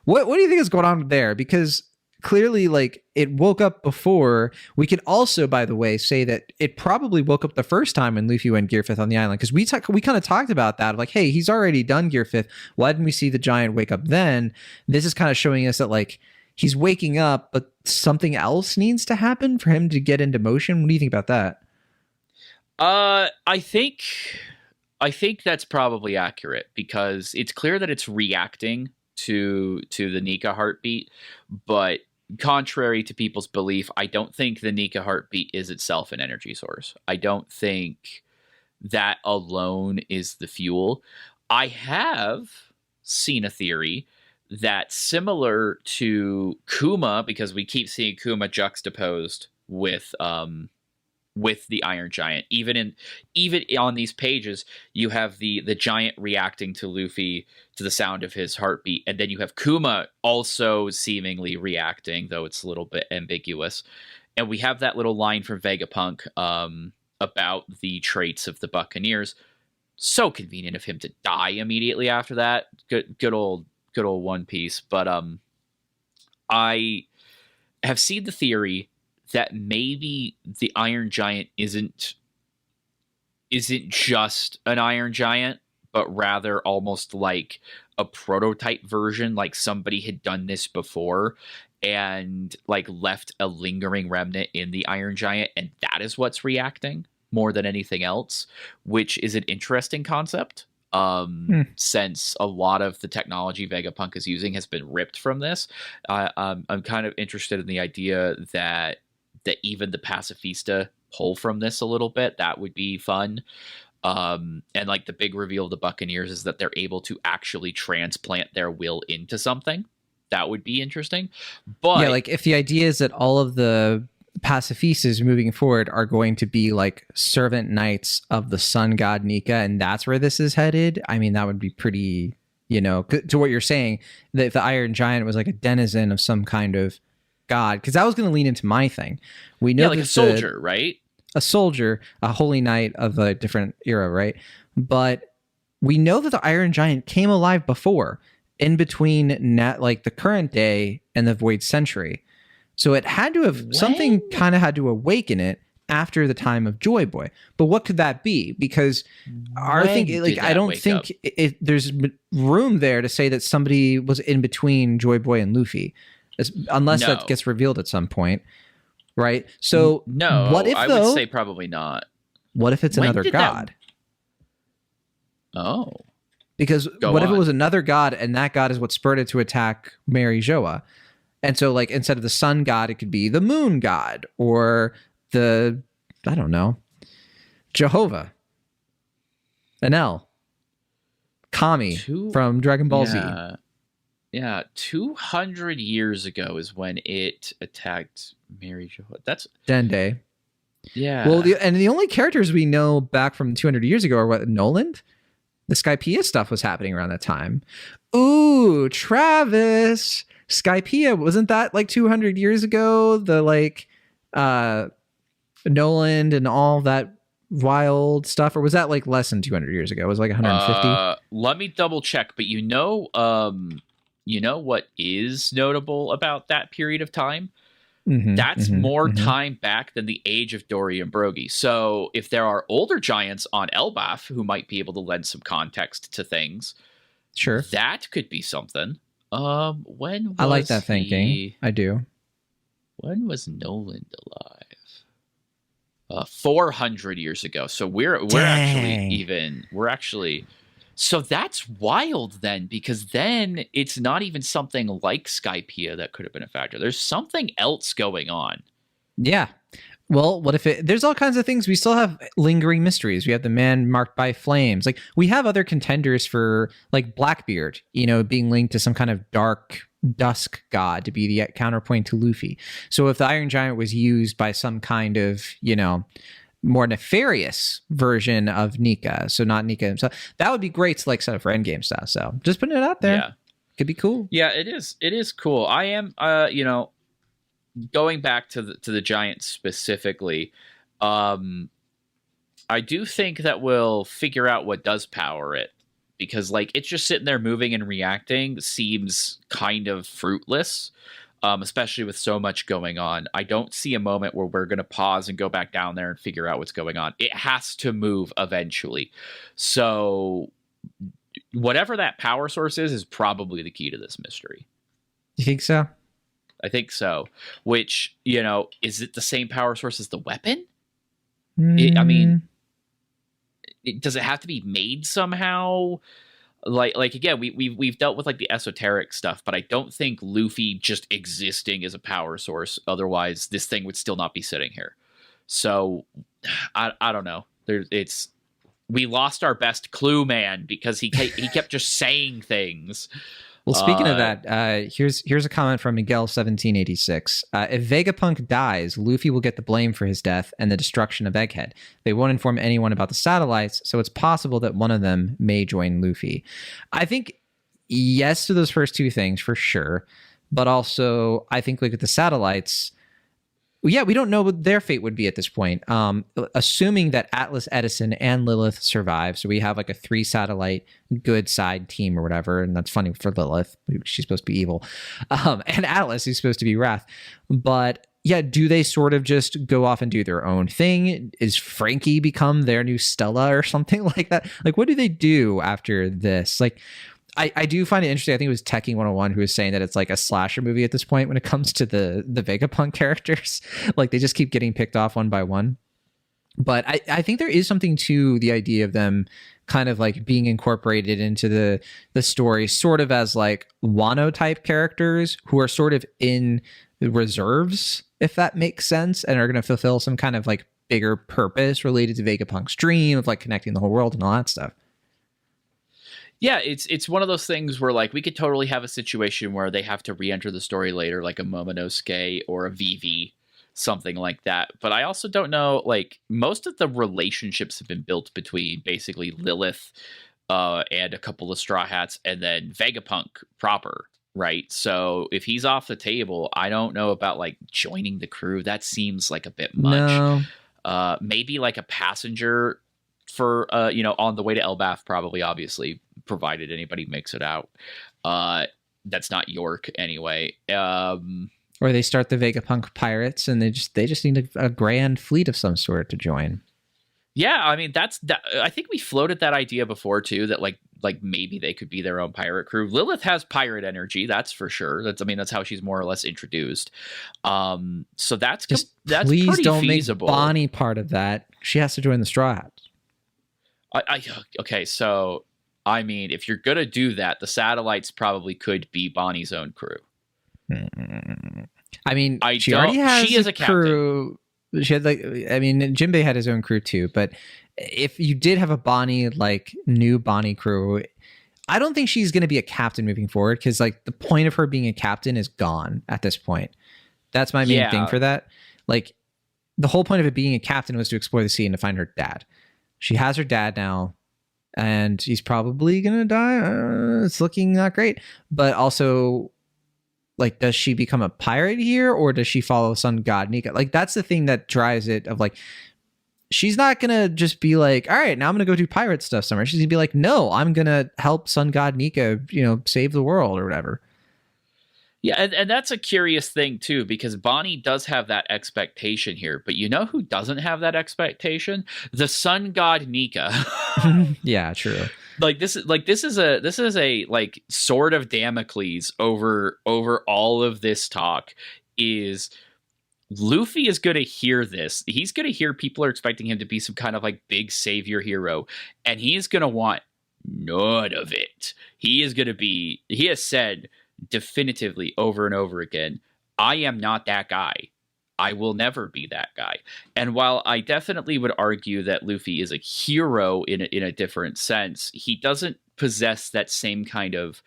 what do you think is going on there? Because clearly, like, it woke up before. We could also, by the way, say that it probably woke up the first time when Luffy went Gear 5th on the island, because we kind of talked about that, like, hey, he's already done Gear 5th. Why didn't we see the giant wake up then? This is kind of showing us that, like, he's waking up, but something else needs to happen for him to get into motion. What do you think about that? I think that's probably accurate, because it's clear that it's reacting to the Nika heartbeat, but contrary to people's belief, I don't think the Nika heartbeat is itself an energy source. I don't think that alone is the fuel. I have seen a theory that, similar to Kuma, because we keep seeing Kuma juxtaposed with the Iron Giant, even on these pages, you have the giant reacting to Luffy to the sound of his heartbeat, and then you have Kuma also seemingly reacting, though it's a little bit ambiguous. And we have that little line from Vegapunk about the traits of the Buccaneers. So convenient of him to die immediately after that. Good old One Piece. But I have seen the theory that maybe the Iron Giant isn't just an Iron Giant, but rather almost like a prototype version, like somebody had done this before and like left a lingering remnant in the Iron Giant, and that is what's reacting more than anything else, which is an interesting concept. Since a lot of the technology Vegapunk is using has been ripped from this. I'm kind of interested in the idea that even the pacifista pull from this a little bit. That would be fun. And like the big reveal of the Buccaneers is that they're able to actually transplant their will into something. That would be interesting. But yeah, like if the idea is that all of the pacifistas moving forward are going to be like servant knights of the sun god Nika, and that's where this is headed. I mean, that would be pretty, to what you're saying, that if the Iron Giant was like a denizen of some kind of god, because that was going to lean into my thing. We know, like a soldier, right? A soldier, a holy knight of a different era, right? but we know that the Iron Giant came alive before, in between like the current day and the Void Century. So it had to have something kind of had to awaken it after the time of Joy Boy. But what could that be? Because I don't think there's room there to say that somebody was in between Joy Boy and Luffy, unless that gets revealed at some point, right? So no, what if I would say probably not. What if it's another god? Oh. Because what if it was another god, and that god is what spurred it to attack Mary Joa? And so, like, instead of the sun god, it could be the moon god, or the, I don't know, Jehovah, Enel, Kami from Dragon Ball Z. Yeah, 200 years ago is when it attacked Mary Joa. That's Dende. Yeah. Well, the only characters we know back from 200 years ago are what, Noland? The Skypiea stuff was happening around that time. Ooh, Travis. Skypiea, wasn't that like 200 years ago? The like Noland and all that wild stuff, or was that like less than 200 years ago? It was like 150. Let me double check, but you know what is notable about that period of time? That's more time back than the age of Dory and Brogy. So if there are older giants on Elbaf who might be able to lend some context to things, sure, that could be something. When was I like that thinking. I do. When was Noland alive? 400 years ago. So we're actually so that's wild then, because then it's not even something like Skypiea that could have been a factor. There's something else going on. Yeah. Well, what if there's all kinds of things. We still have lingering mysteries. We have the man marked by flames. Like, we have other contenders for, like, Blackbeard, being linked to some kind of dark dusk god to be the counterpoint to Luffy. So if the Iron Giant was used by some kind of, more nefarious version of Nika, so not Nika himself, that would be great to, like, set up for endgame stuff. So just putting it out there. Yeah. Could be cool. Yeah, it is cool. I am, going back to the giant specifically, I do think that we'll figure out what does power it, because like it's just sitting there moving and reacting seems kind of fruitless, especially with so much going on. I don't see a moment where we're going to pause and go back down there and figure out what's going on. It has to move eventually. So whatever that power source is probably the key to this mystery. You think so? I think so. Which, is it the same power source as the weapon? Does it have to be made somehow? Like again, we've dealt with like the esoteric stuff, but I don't think Luffy just existing is a power source. Otherwise, this thing would still not be sitting here. So I don't know. We lost our best clue man because he kept just saying things. Well, speaking of that, here's a comment from Miguel1786. If Vegapunk dies, Luffy will get the blame for his death and the destruction of Egghead. They won't inform anyone about the satellites, so it's possible that one of them may join Luffy. I think yes to those first two things for sure, but also I think like with the satellites, yeah, we don't know what their fate would be at this point. Assuming that Atlas, Edison, and Lilith survive, so we have like a 3-satellite good side team or whatever, and that's funny for Lilith. She's supposed to be evil. And Atlas, who's supposed to be Wrath. But yeah, do they sort of just go off and do their own thing? Is Frankie become their new Stella or something like that? Like, what do they do after this? Like, I do find it interesting. I think it was Techie 101 who was saying that it's like a slasher movie at this point when it comes to the Vegapunk characters. Like, they just keep getting picked off one by one. But I think there is something to the idea of them kind of like being incorporated into the story, sort of as like Wano type characters who are sort of in reserves, if that makes sense, and are going to fulfill some kind of like bigger purpose related to Vegapunk's dream of like connecting the whole world and all that stuff. Yeah, it's one of those things where like we could totally have a situation where they have to re-enter the story later, like a Momonosuke or a Vivi, something like that. But I also don't know, like most of the relationships have been built between basically Lilith and a couple of Straw Hats and then Vegapunk proper, right? So if he's off the table, I don't know about like joining the crew. That seems like a bit much. No. Maybe like a passenger for on the way to Elbaf, probably, obviously, provided anybody makes it out. That's not York anyway. Or they start the Vegapunk pirates, and they just need a grand fleet of some sort to join. Yeah, I mean that. I think we floated that idea before too. That like maybe they could be their own pirate crew. Lilith has pirate energy, that's for sure. That's how she's more or less introduced. So that's please pretty don't feasible. Make Bonney part of that. She has to join the Straw Hats. Okay, so I mean, if you're gonna do that, the satellites probably could be Bonnie's own crew. I mean, she already has she is a crew. She had Jinbei had his own crew too, but if you did have a Bonney, like new Bonney crew, I don't think she's going to be a captain moving forward, because like the point of her being a captain is gone at this point. That's my main thing for that. Like the whole point of it being a captain was to explore the sea and to find her dad. She has her dad now, and he's probably going to die. It's looking not great, but also, like, does she become a pirate here, or does she follow sun god Nika? Like, that's the thing that drives it, of like, she's not going to just be like, all right, now I'm going to go do pirate stuff somewhere. She's going to be like, no, I'm going to help sun god Nika, save the world or whatever. Yeah, and that's a curious thing too, because Bonney does have that expectation here, but you know who doesn't have that expectation? The sun god Nika. Yeah, true. This is a like sword of Damocles over all of this talk. Is Luffy is going to hear this. He's going to hear people are expecting him to be some kind of like big savior hero, and he is going to want none of it. He has said definitively over and over again, I am not that guy. I will never be that guy. And while I definitely would argue that Luffy is a hero in a different sense, he doesn't possess that same kind of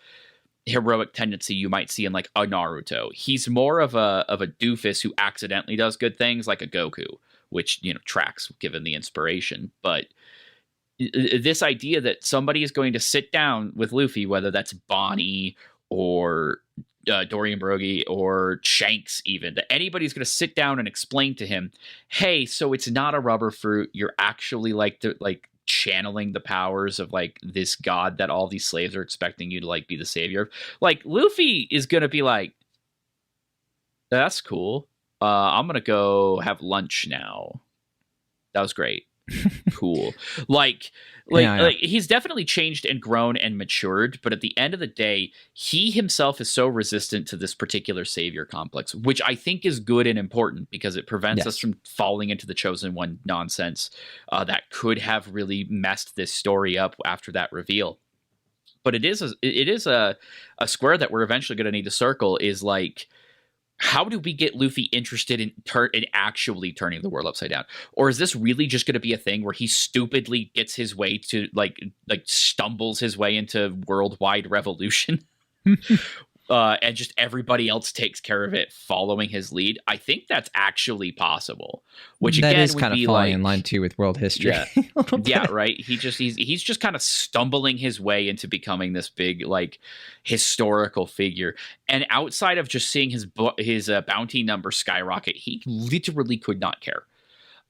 heroic tendency you might see in like a Naruto. He's more of a doofus who accidentally does good things, like a Goku, which tracks given the inspiration. But this idea that somebody is going to sit down with Luffy, whether that's Bonney or Dorian Broggie or Shanks, even, that anybody's going to sit down and explain to him, hey, so it's not a rubber fruit. You're actually like channeling the powers of like this god that all these slaves are expecting you to like be the savior of. Like, Luffy is going to be like, that's cool. I'm going to go have lunch now. That was great. Cool. Like he's definitely changed and grown and matured, but at the end of the day, he himself is so resistant to this particular savior complex, which I think is good and important, because it prevents us from falling into the chosen one nonsense that could have really messed this story up after that reveal. But it is a square that we're eventually going to need to circle, is like, how do we get Luffy interested in actually turning the world upside down? Or is this really just going to be a thing where he stupidly gets his way to like stumbles his way into worldwide revolution? And just everybody else takes care of it following his lead? I think that's actually possible. Which that again is kind would be of falling like, in line too with world history. Yeah, yeah, right. He's just kind of stumbling his way into becoming this big like historical figure. And outside of just seeing his bounty number skyrocket, he literally could not care.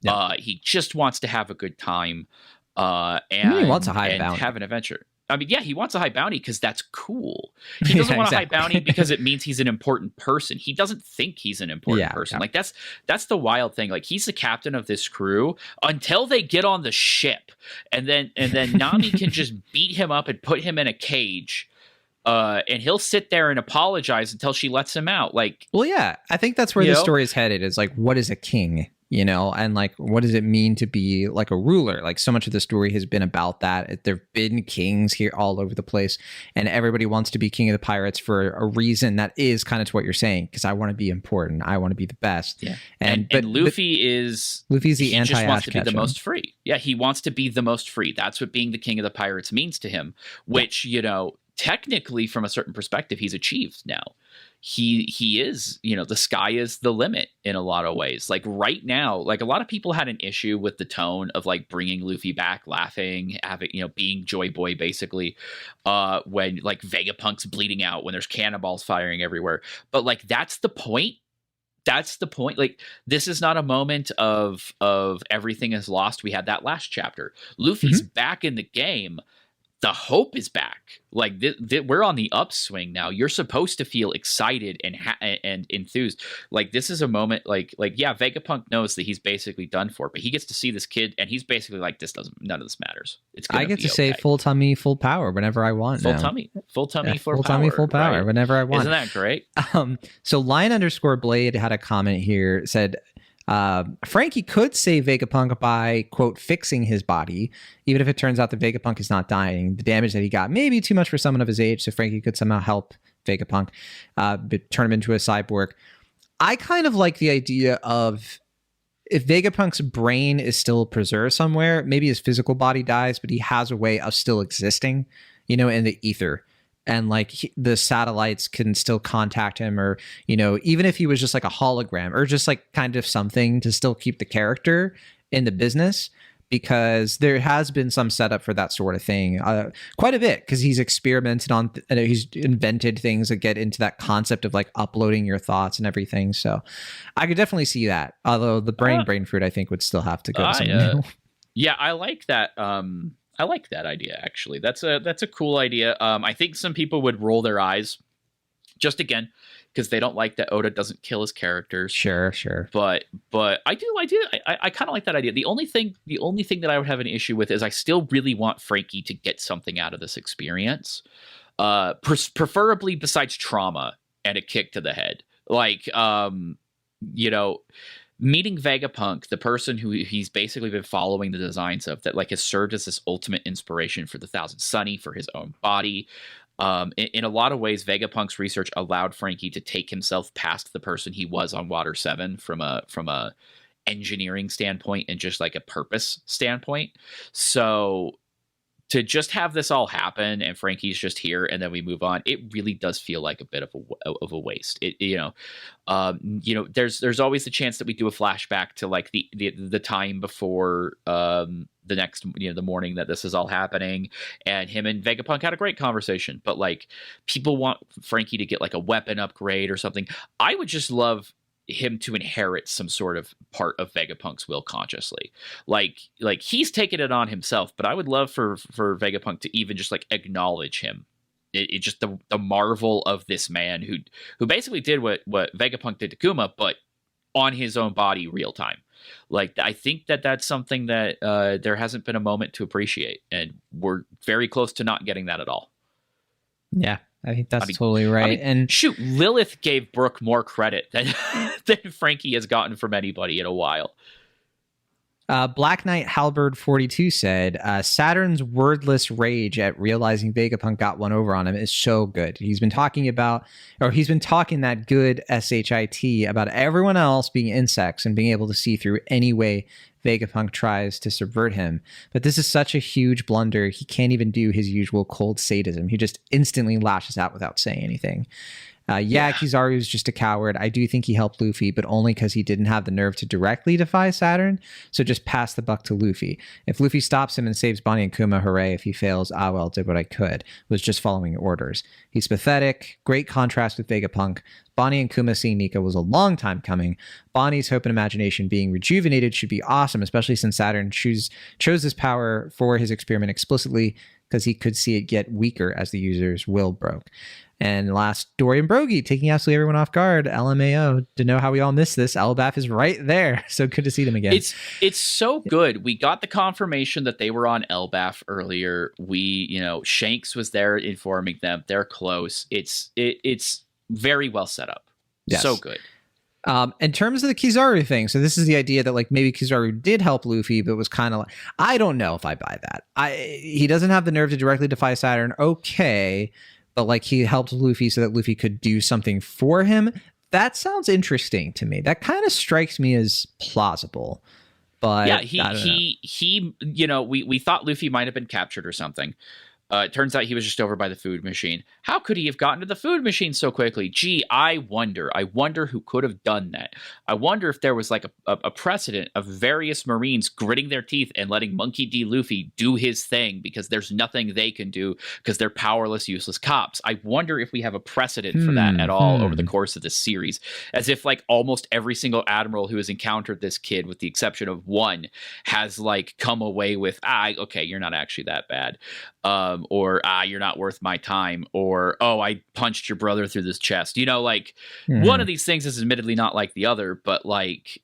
Yeah. He just wants to have a good time. And he wants a high bounty, have an adventure. I mean, yeah, he wants a high bounty because that's cool. He doesn't want a high bounty because it means he's an important person. He doesn't think he's an important person. Yeah. Like that's the wild thing. Like, he's the captain of this crew until they get on the ship, and then Nami can just beat him up and put him in a cage. And he'll sit there and apologize until she lets him out. Like, well, yeah, I think that's where the story is headed. Is like, what is a king? And like, what does it mean to be like a ruler? Like, so much of the story has been about that. There've been kings here all over the place, and everybody wants to be king of the pirates for a reason that is kind of to what you're saying. Because I want to be important. I want to be the best. Yeah. But Luffy's the anti-Ash just wants to be the most free. Yeah, he wants to be the most free. That's what being the king of the pirates means to him. Which technically, from a certain perspective, he's achieved now. He is, the sky is the limit in a lot of ways. Like, right now, like, a lot of people had an issue with the tone of like bringing Luffy back, laughing, having, being Joy Boy basically, when like Vegapunk's bleeding out, when there's cannonballs firing everywhere. But like, that's the point. that's the point. Like, this is not a moment of everything is lost. We had that last chapter. Luffy's back in the game. The hope is back. Like, we're on the upswing now. You're supposed to feel excited and enthused. Like, this is a moment. Like yeah, Vegapunk knows that he's basically done for, but he gets to see this kid, and he's basically like, none of this matters. I get to say full tummy, full power whenever I want. Full tummy, full tummy, full power, right? Whenever I want. Isn't that great? So Lion_Blade had a comment here, said, Frankie could save Vegapunk by, quote, fixing his body, even if it turns out that Vegapunk is not dying. The damage that he got may be too much for someone of his age, so Frankie could somehow help Vegapunk, turn him into a cyborg. I kind of like the idea of, if Vegapunk's brain is still preserved somewhere, maybe his physical body dies, but he has a way of still existing, in the ether. And like the satellites can still contact him, or, even if he was just like a hologram, or just like kind of something to still keep the character in the business, because there has been some setup for that sort of thing, quite a bit, because he's experimented on, he's invented things that get into that concept of like uploading your thoughts and everything. So I could definitely see that. Although the brain fruit, I think, would still have to go to something new. Yeah, I like that. I like that idea, actually. That's a cool idea. I think some people would roll their eyes, just again, because they don't like that Oda doesn't kill his characters. Sure. But I do. I kind of like that idea. The only thing that I would have an issue with is I still really want Frankie to get something out of this experience, preferably besides trauma and a kick to the head. Like, meeting Vegapunk, the person who he's basically been following the designs of, that like has served as this ultimate inspiration for the Thousand Sunny, for his own body. In a lot of ways, Vegapunk's research allowed Frankie to take himself past the person he was on Water 7 from a engineering standpoint and just like a purpose standpoint. So to just have this all happen and Frankie's just here and then we move on, it really does feel like a bit of a waste. There's always the chance that we do a flashback to like the time before the next, the morning that this is all happening, and him and Vegapunk had a great conversation. But like, people want Frankie to get like a weapon upgrade or something. I would just love him to inherit some sort of part of Vegapunk's will consciously. Like he's taken it on himself, but I would love for Vegapunk to even just like acknowledge him. It just the marvel of this man who basically did what Vegapunk did to Kuma, but on his own body, real time. Like, I think that's something that there hasn't been a moment to appreciate, and we're very close to not getting that at all. Yeah. I think that's totally right. And shoot, Lilith gave Brooke more credit than Frankie has gotten from anybody in a while. Black Knight Halberd 42 said, Saturn's wordless rage at realizing Vegapunk got one over on him is so good. He's been talking that good shit about everyone else being insects and being able to see through any way Vegapunk tries to subvert him. But this is such a huge blunder. He can't even do his usual cold sadism. He just instantly lashes out without saying anything. Kizaru is just a coward. I do think he helped Luffy, but only because he didn't have the nerve to directly defy Saturn. So just pass the buck to Luffy. If Luffy stops him and saves Bonney and Kuma, hooray. If he fails, did what I could. Was just following orders. He's pathetic. Great contrast with Vegapunk. Bonney and Kuma seeing Nika was a long time coming. Bonnie's hope and imagination being rejuvenated should be awesome, especially since Saturn chose this power for his experiment explicitly because he could see it get weaker as the user's will broke. And last, Dorian Brogy taking absolutely everyone off guard. LMAO. To know how we all missed this, Elbaf is right there. So good to see them again. It's so good. We got the confirmation that they were on Elbaf earlier. Shanks was there informing them. They're close. It's very well set up. Yes. So good. In terms of the Kizaru thing, so this is the idea that like maybe Kizaru did help Luffy, but was kind of like, I don't know if I buy that. He doesn't have the nerve to directly defy Saturn. Okay. But like he helped Luffy so that Luffy could do something for him. That sounds interesting to me. That kind of strikes me as plausible. But yeah, we thought Luffy might have been captured or something. It turns out he was just over by the food machine. How could he have gotten to the food machine so quickly? Gee, I wonder. I wonder who could have done that. I wonder if there was like a precedent of various Marines gritting their teeth and letting Monkey D. Luffy do his thing because there's nothing they can do because they're powerless, useless cops. I wonder if we have a precedent for that at all over the course of this series. As if like almost every single admiral who has encountered this kid, with the exception of one, has like come away with, okay, you're not actually that bad. Or you're not worth my time, or I punched your brother through this chest. You know, like one of these things is admittedly not like the other, but like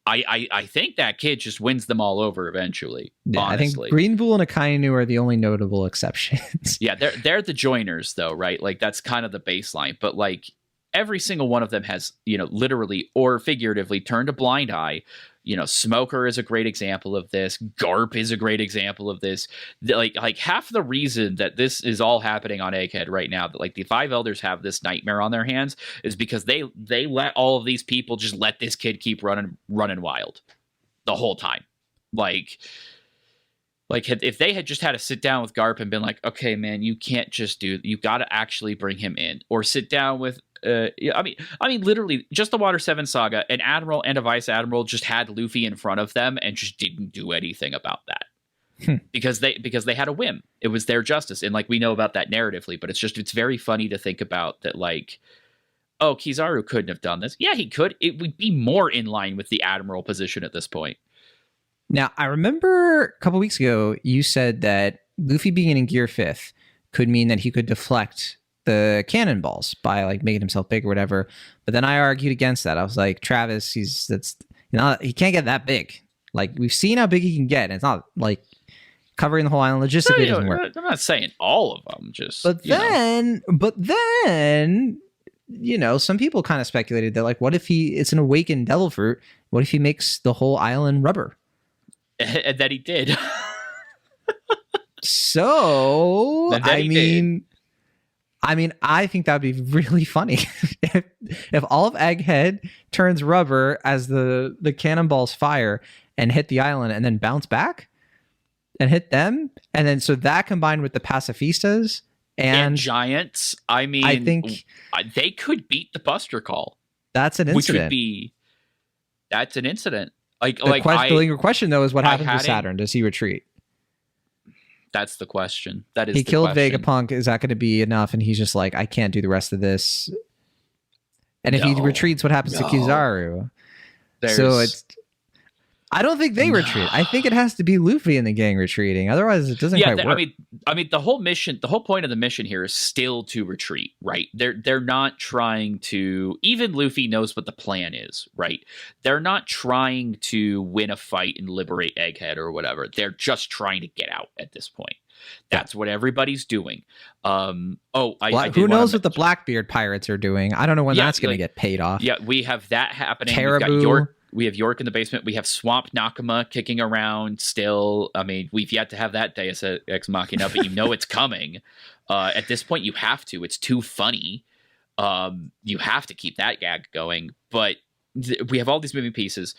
I think that kid just wins them all over eventually. Yeah, honestly. I think Green Bull and Akainu are the only notable exceptions. Yeah, they're the joiners though, right? Like that's kind of the baseline. But like every single one of them has, you know, literally or figuratively turned a blind eye. You know, Smoker is a great example of this. Garp is a great example of this. Like half the reason that this is all happening on Egghead right now, that like the Five Elders have this nightmare on their hands, is because they let all of these people just let this kid keep running wild the whole time. Like if they had just had to sit down with Garp and been like, okay, man, you can't just you got to actually bring him in, or sit down with. I mean, literally, just the Water 7 saga, an admiral and a vice admiral just had Luffy in front of them and just didn't do anything about that because they had a whim. It was their justice, and like we know about that narratively, but it's very funny to think about that. Like, oh, Kizaru couldn't have done this. Yeah, he could. It would be more in line with the admiral position at this point. Now, I remember a couple weeks ago you said that Luffy being in Gear 5th could mean that he could deflect the cannonballs by like making himself big or whatever. But then I argued against that. I was like, Travis, he can't get that big. Like we've seen how big he can get. And it's not like covering the whole island logistically doesn't work. I'm not saying all of them, just but then, you know, some people kind of speculated that like, what if it's an awakened devil fruit? What if he makes the whole island rubber? And that he did. So I mean, I think that would be really funny if all of Egghead turns rubber as the cannonballs fire and hit the island and then bounce back and hit them. And then so that combined with the pacifistas and giants, I mean, I think they could beat the Buster Call. That's an incident. That's an incident. The lingering question, though, is what happens with Saturn? Does he retreat? That's the question. That is. He killed Vegapunk. Is that going to be enough? And he's just like, I can't do the rest of this. And if he retreats, what happens to Kizaru? I don't think they retreat. I think it has to be Luffy and the gang retreating. Otherwise, it doesn't quite work. I mean, the whole point of the mission here is still to retreat, right? They're not trying to. Even Luffy knows what the plan is, right? They're not trying to win a fight and liberate Egghead or whatever. They're just trying to get out at this point. That's what everybody's doing. Who knows what the Blackbeard pirates are doing? I don't know when that's going to get paid off. Yeah, we have that happening. Caribou. We have York in the basement. We have Swamp Nakama kicking around still. I mean, we've yet to have that Deus Ex Machina, but you know it's coming. At this point, you have to. It's too funny. You have to keep that gag going. But we have all these moving pieces.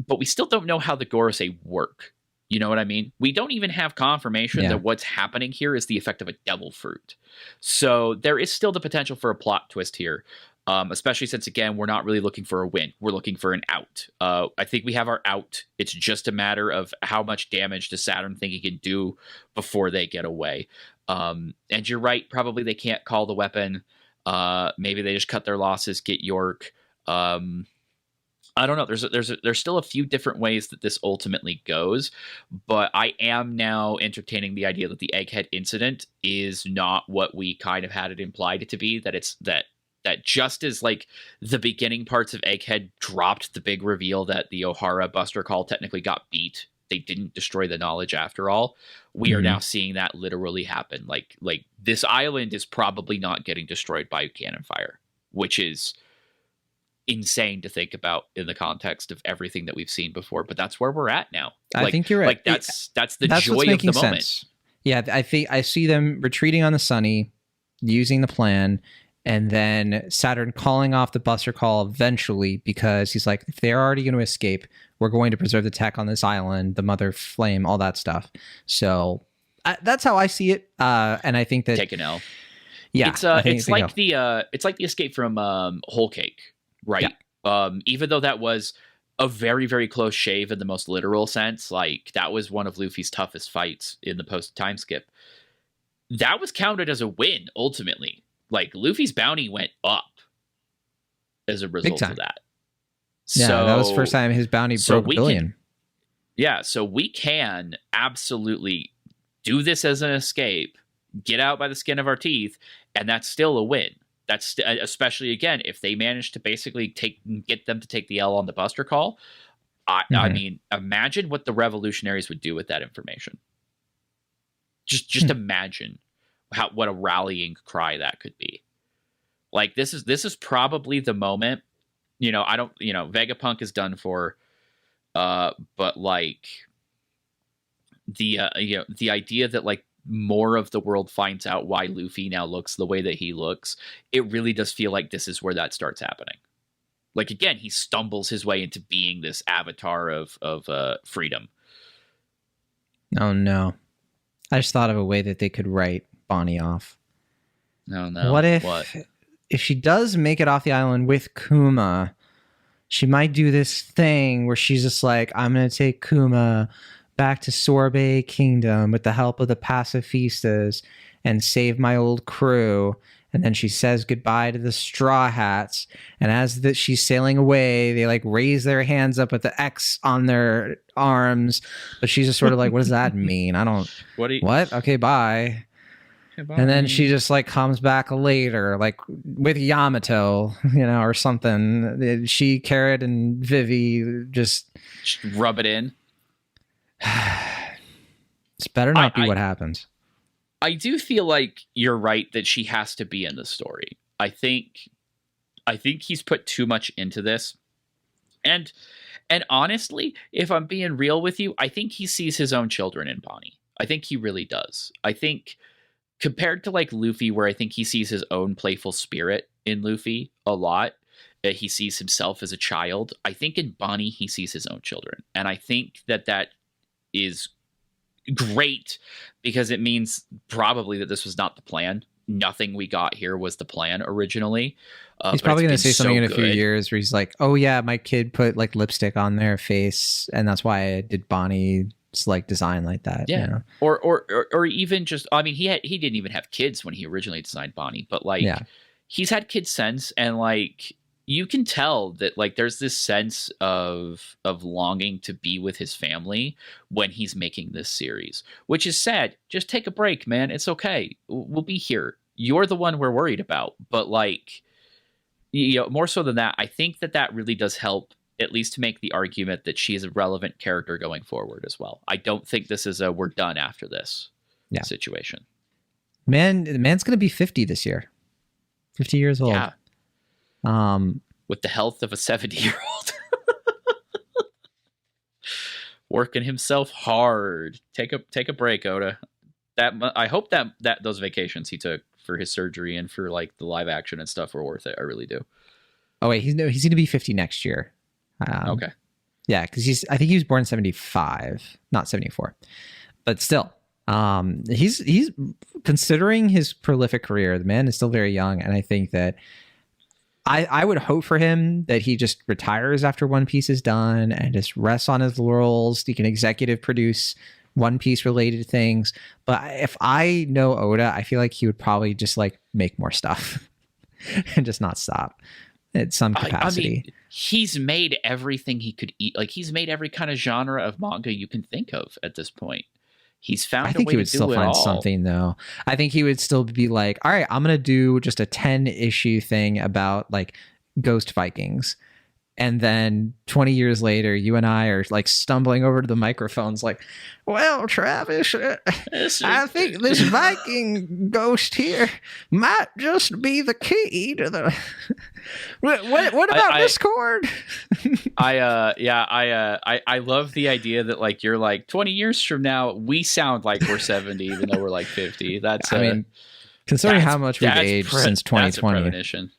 But we still don't know how the Gorosei work. You know what I mean? We don't even have confirmation that what's happening here is the effect of a devil fruit. So there is still the potential for a plot twist here. Especially since, again, we're not really looking for a win. We're looking for an out. I think we have our out. It's just a matter of how much damage does Saturn think he can do before they get away. And you're right. Probably they can't call the weapon. Maybe they just cut their losses, get York. I don't know. There's still a few different ways that this ultimately goes. But I am now entertaining the idea that the Egghead incident is not what we kind of had it implied it to be. That just as like the beginning parts of Egghead dropped the big reveal that the Ohara Buster Call technically got beat, they didn't destroy the knowledge after all. We are now seeing that literally happen. Like this island is probably not getting destroyed by cannon fire, which is insane to think about in the context of everything that we've seen before. But that's where we're at now. I think you're right. Like that's the joy of the moment. Sense. Yeah, I think I see them retreating on the Sunny, using the plan. And then Saturn calling off the Buster Call eventually because he's like, if they're already going to escape, we're going to preserve the tech on this island, the Mother Flame, all that stuff. So That's how I see it. And I think that take an L. Yeah, it's like the escape from Whole Cake, right? Yeah. Even though that was a very, very close shave in the most literal sense, like that was one of Luffy's toughest fights in the post time skip. That was counted as a win ultimately. Like Luffy's bounty went up as a result of that. Yeah, so, that was the first time his bounty broke $1 billion. So we can absolutely do this as an escape, get out by the skin of our teeth, and that's still a win. That's especially, again, if they manage to basically get them to take the L on the Buster Call. I mean, imagine what the revolutionaries would do with that information. Just imagine what a rallying cry that could be. Like this is probably the moment. Vegapunk is done for, but like the idea that like more of the world finds out why Luffy now looks the way that he looks, it really does feel like this is where that starts happening. Like again, he stumbles his way into being this avatar of freedom. Oh no. I just thought of a way that they could write Bonney off. No. What if she does make it off the island with Kuma, she might do this thing where she's just like, I'm going to take Kuma back to Sorbet Kingdom with the help of the pacifistas and save my old crew. And then she says goodbye to the Straw Hats. And as she's sailing away, they like raise their hands up with the X on their arms. But she's just sort of like, what does that mean? I don't... What? Okay, bye. And then she just like comes back later, like with Yamato, or something. She, Carrot, and Vivi just rub it in. It's better not be what happens. I do feel like you're right that she has to be in the story. I think he's put too much into this. And honestly, if I'm being real with you, I think he sees his own children in Bonney. I think he really does. I think compared to like Luffy, where I think he sees his own playful spirit in Luffy a lot, he sees himself as a child. I think in Bonney, he sees his own children. And I think that is great because it means probably that this was not the plan. Nothing we got here was the plan originally. He's probably going to say something in a few years where he's like, oh yeah, my kid put like lipstick on their face and that's why I did Bonney's like design like that. Yeah. Or even just, I mean, he didn't even have kids when he originally designed Bonney, but like he's had kids since, and like you can tell that like there's this sense of longing to be with his family when he's making this series, which is sad. Just take a break, man. It's okay. We'll be here. You're the one we're worried about. But like, more so than that, I think that really does help at least to make the argument that she is a relevant character going forward as well. I don't think this is a we're done after this situation. Man, the man's going to be 50 this year. 50 years old. Yeah. With the health of a 70-year-old. Working himself hard. Take a break, Oda. I hope that those vacations he took for his surgery and for like the live action and stuff were worth it. I really do. Oh wait, he's going to be 50 next year. Okay. Yeah, because I think he was born in 75, not 74. But still, he's considering his prolific career, the man is still very young, and I think that I would hope for him that he just retires after One Piece is done and just rests on his laurels. He can executive produce One Piece related things. But if I know Oda, I feel like he would probably just like make more stuff and just not stop at some capacity. I mean, he's made everything he could eat. Like he's made every kind of genre of manga you can think of at this point. He's found a way to do it all. I think he would still find something, though. I think he would still be like, all right, I'm going to do just a 10-issue thing about like Ghost Vikings. And then 20 years later, you and I are like stumbling over to the microphones like, well, Travis, I think this Viking ghost here might just be the key to the... what about Discord? I love the idea that like you're like 20 years from now, we sound like we're 70, even though we're like 50. That's I mean, considering how much we've aged since 2020. That's a premonition.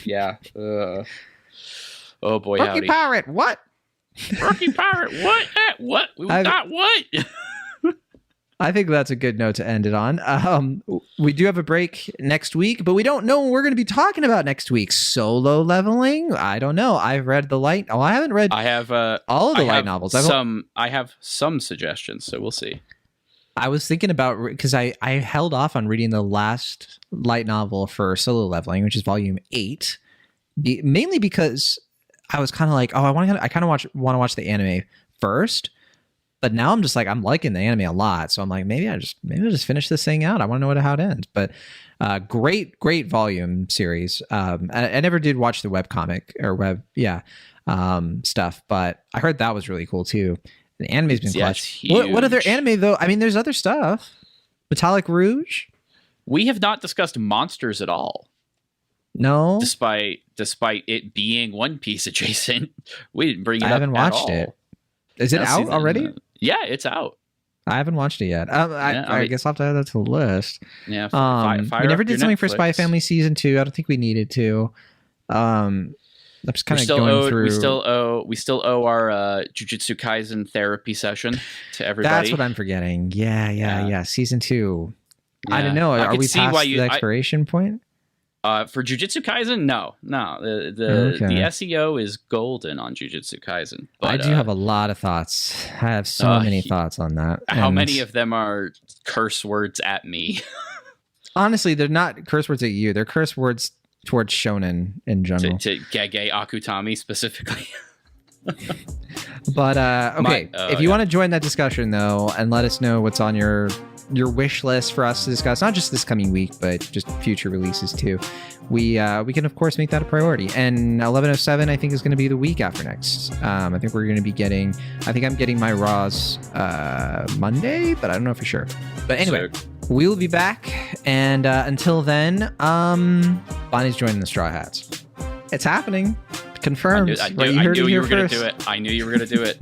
Yeah. Oh boy, Rookie howdy. Pirate, what? Rookie Pirate, what? What? We got what? I think that's a good note to end it on. We do have a break next week, but we don't know what we're going to be talking about next week. Solo leveling? I don't know. I've read the light. Oh, I haven't read. I have all of the light novels. I have some suggestions, so we'll see. I was thinking about, because I held off on reading the last light novel for Solo Leveling, which is volume 8, mainly because I was kind of like, oh, I kind of want to watch the anime first. But now I'm just like, I'm liking the anime a lot, so I'm like, maybe I'll just finish this thing out. I want to know how it ends. But great volume series. I never did watch the webcomic or stuff, but I heard that was really cool too. The anime's been clutch. What other anime though? I mean, there's other stuff. Metallic Rouge. We have not discussed monsters at all. No, despite it being One Piece adjacent, we didn't bring it up. I haven't watched it. Is it out already? Yeah, it's out. I haven't watched it yet. I guess I'll have to add that to the list. Yeah, we never did something for Spy Family season 2. I don't think we needed to. I'm just kind of going through. We still owe our Jujutsu Kaisen therapy session to everybody. That's what I'm forgetting. Yeah. Season 2. Yeah. I don't know. Are we past the expiration point? For Jujutsu Kaisen, no. The SEO is golden on Jujutsu Kaisen. But, I do have a lot of thoughts. I have so many thoughts on that. How many of them are curse words at me? Honestly, they're not curse words at you. They're curse words towards shonen in general. To Gege Akutami specifically. But okay, if you want to join that discussion though, and let us know what's on your wish list for us to discuss, not just this coming week, but just future releases too, we can of course make that a priority. And 1107 I think is going to be the week after next. I think we're going to be getting, I'm getting my Raws Monday, but I don't know for sure. But anyway, we will be back, and until then, Bonnie's joining the Straw Hats. It's happening. Confirmed. I knew you were going to do it. I knew you were going to do it.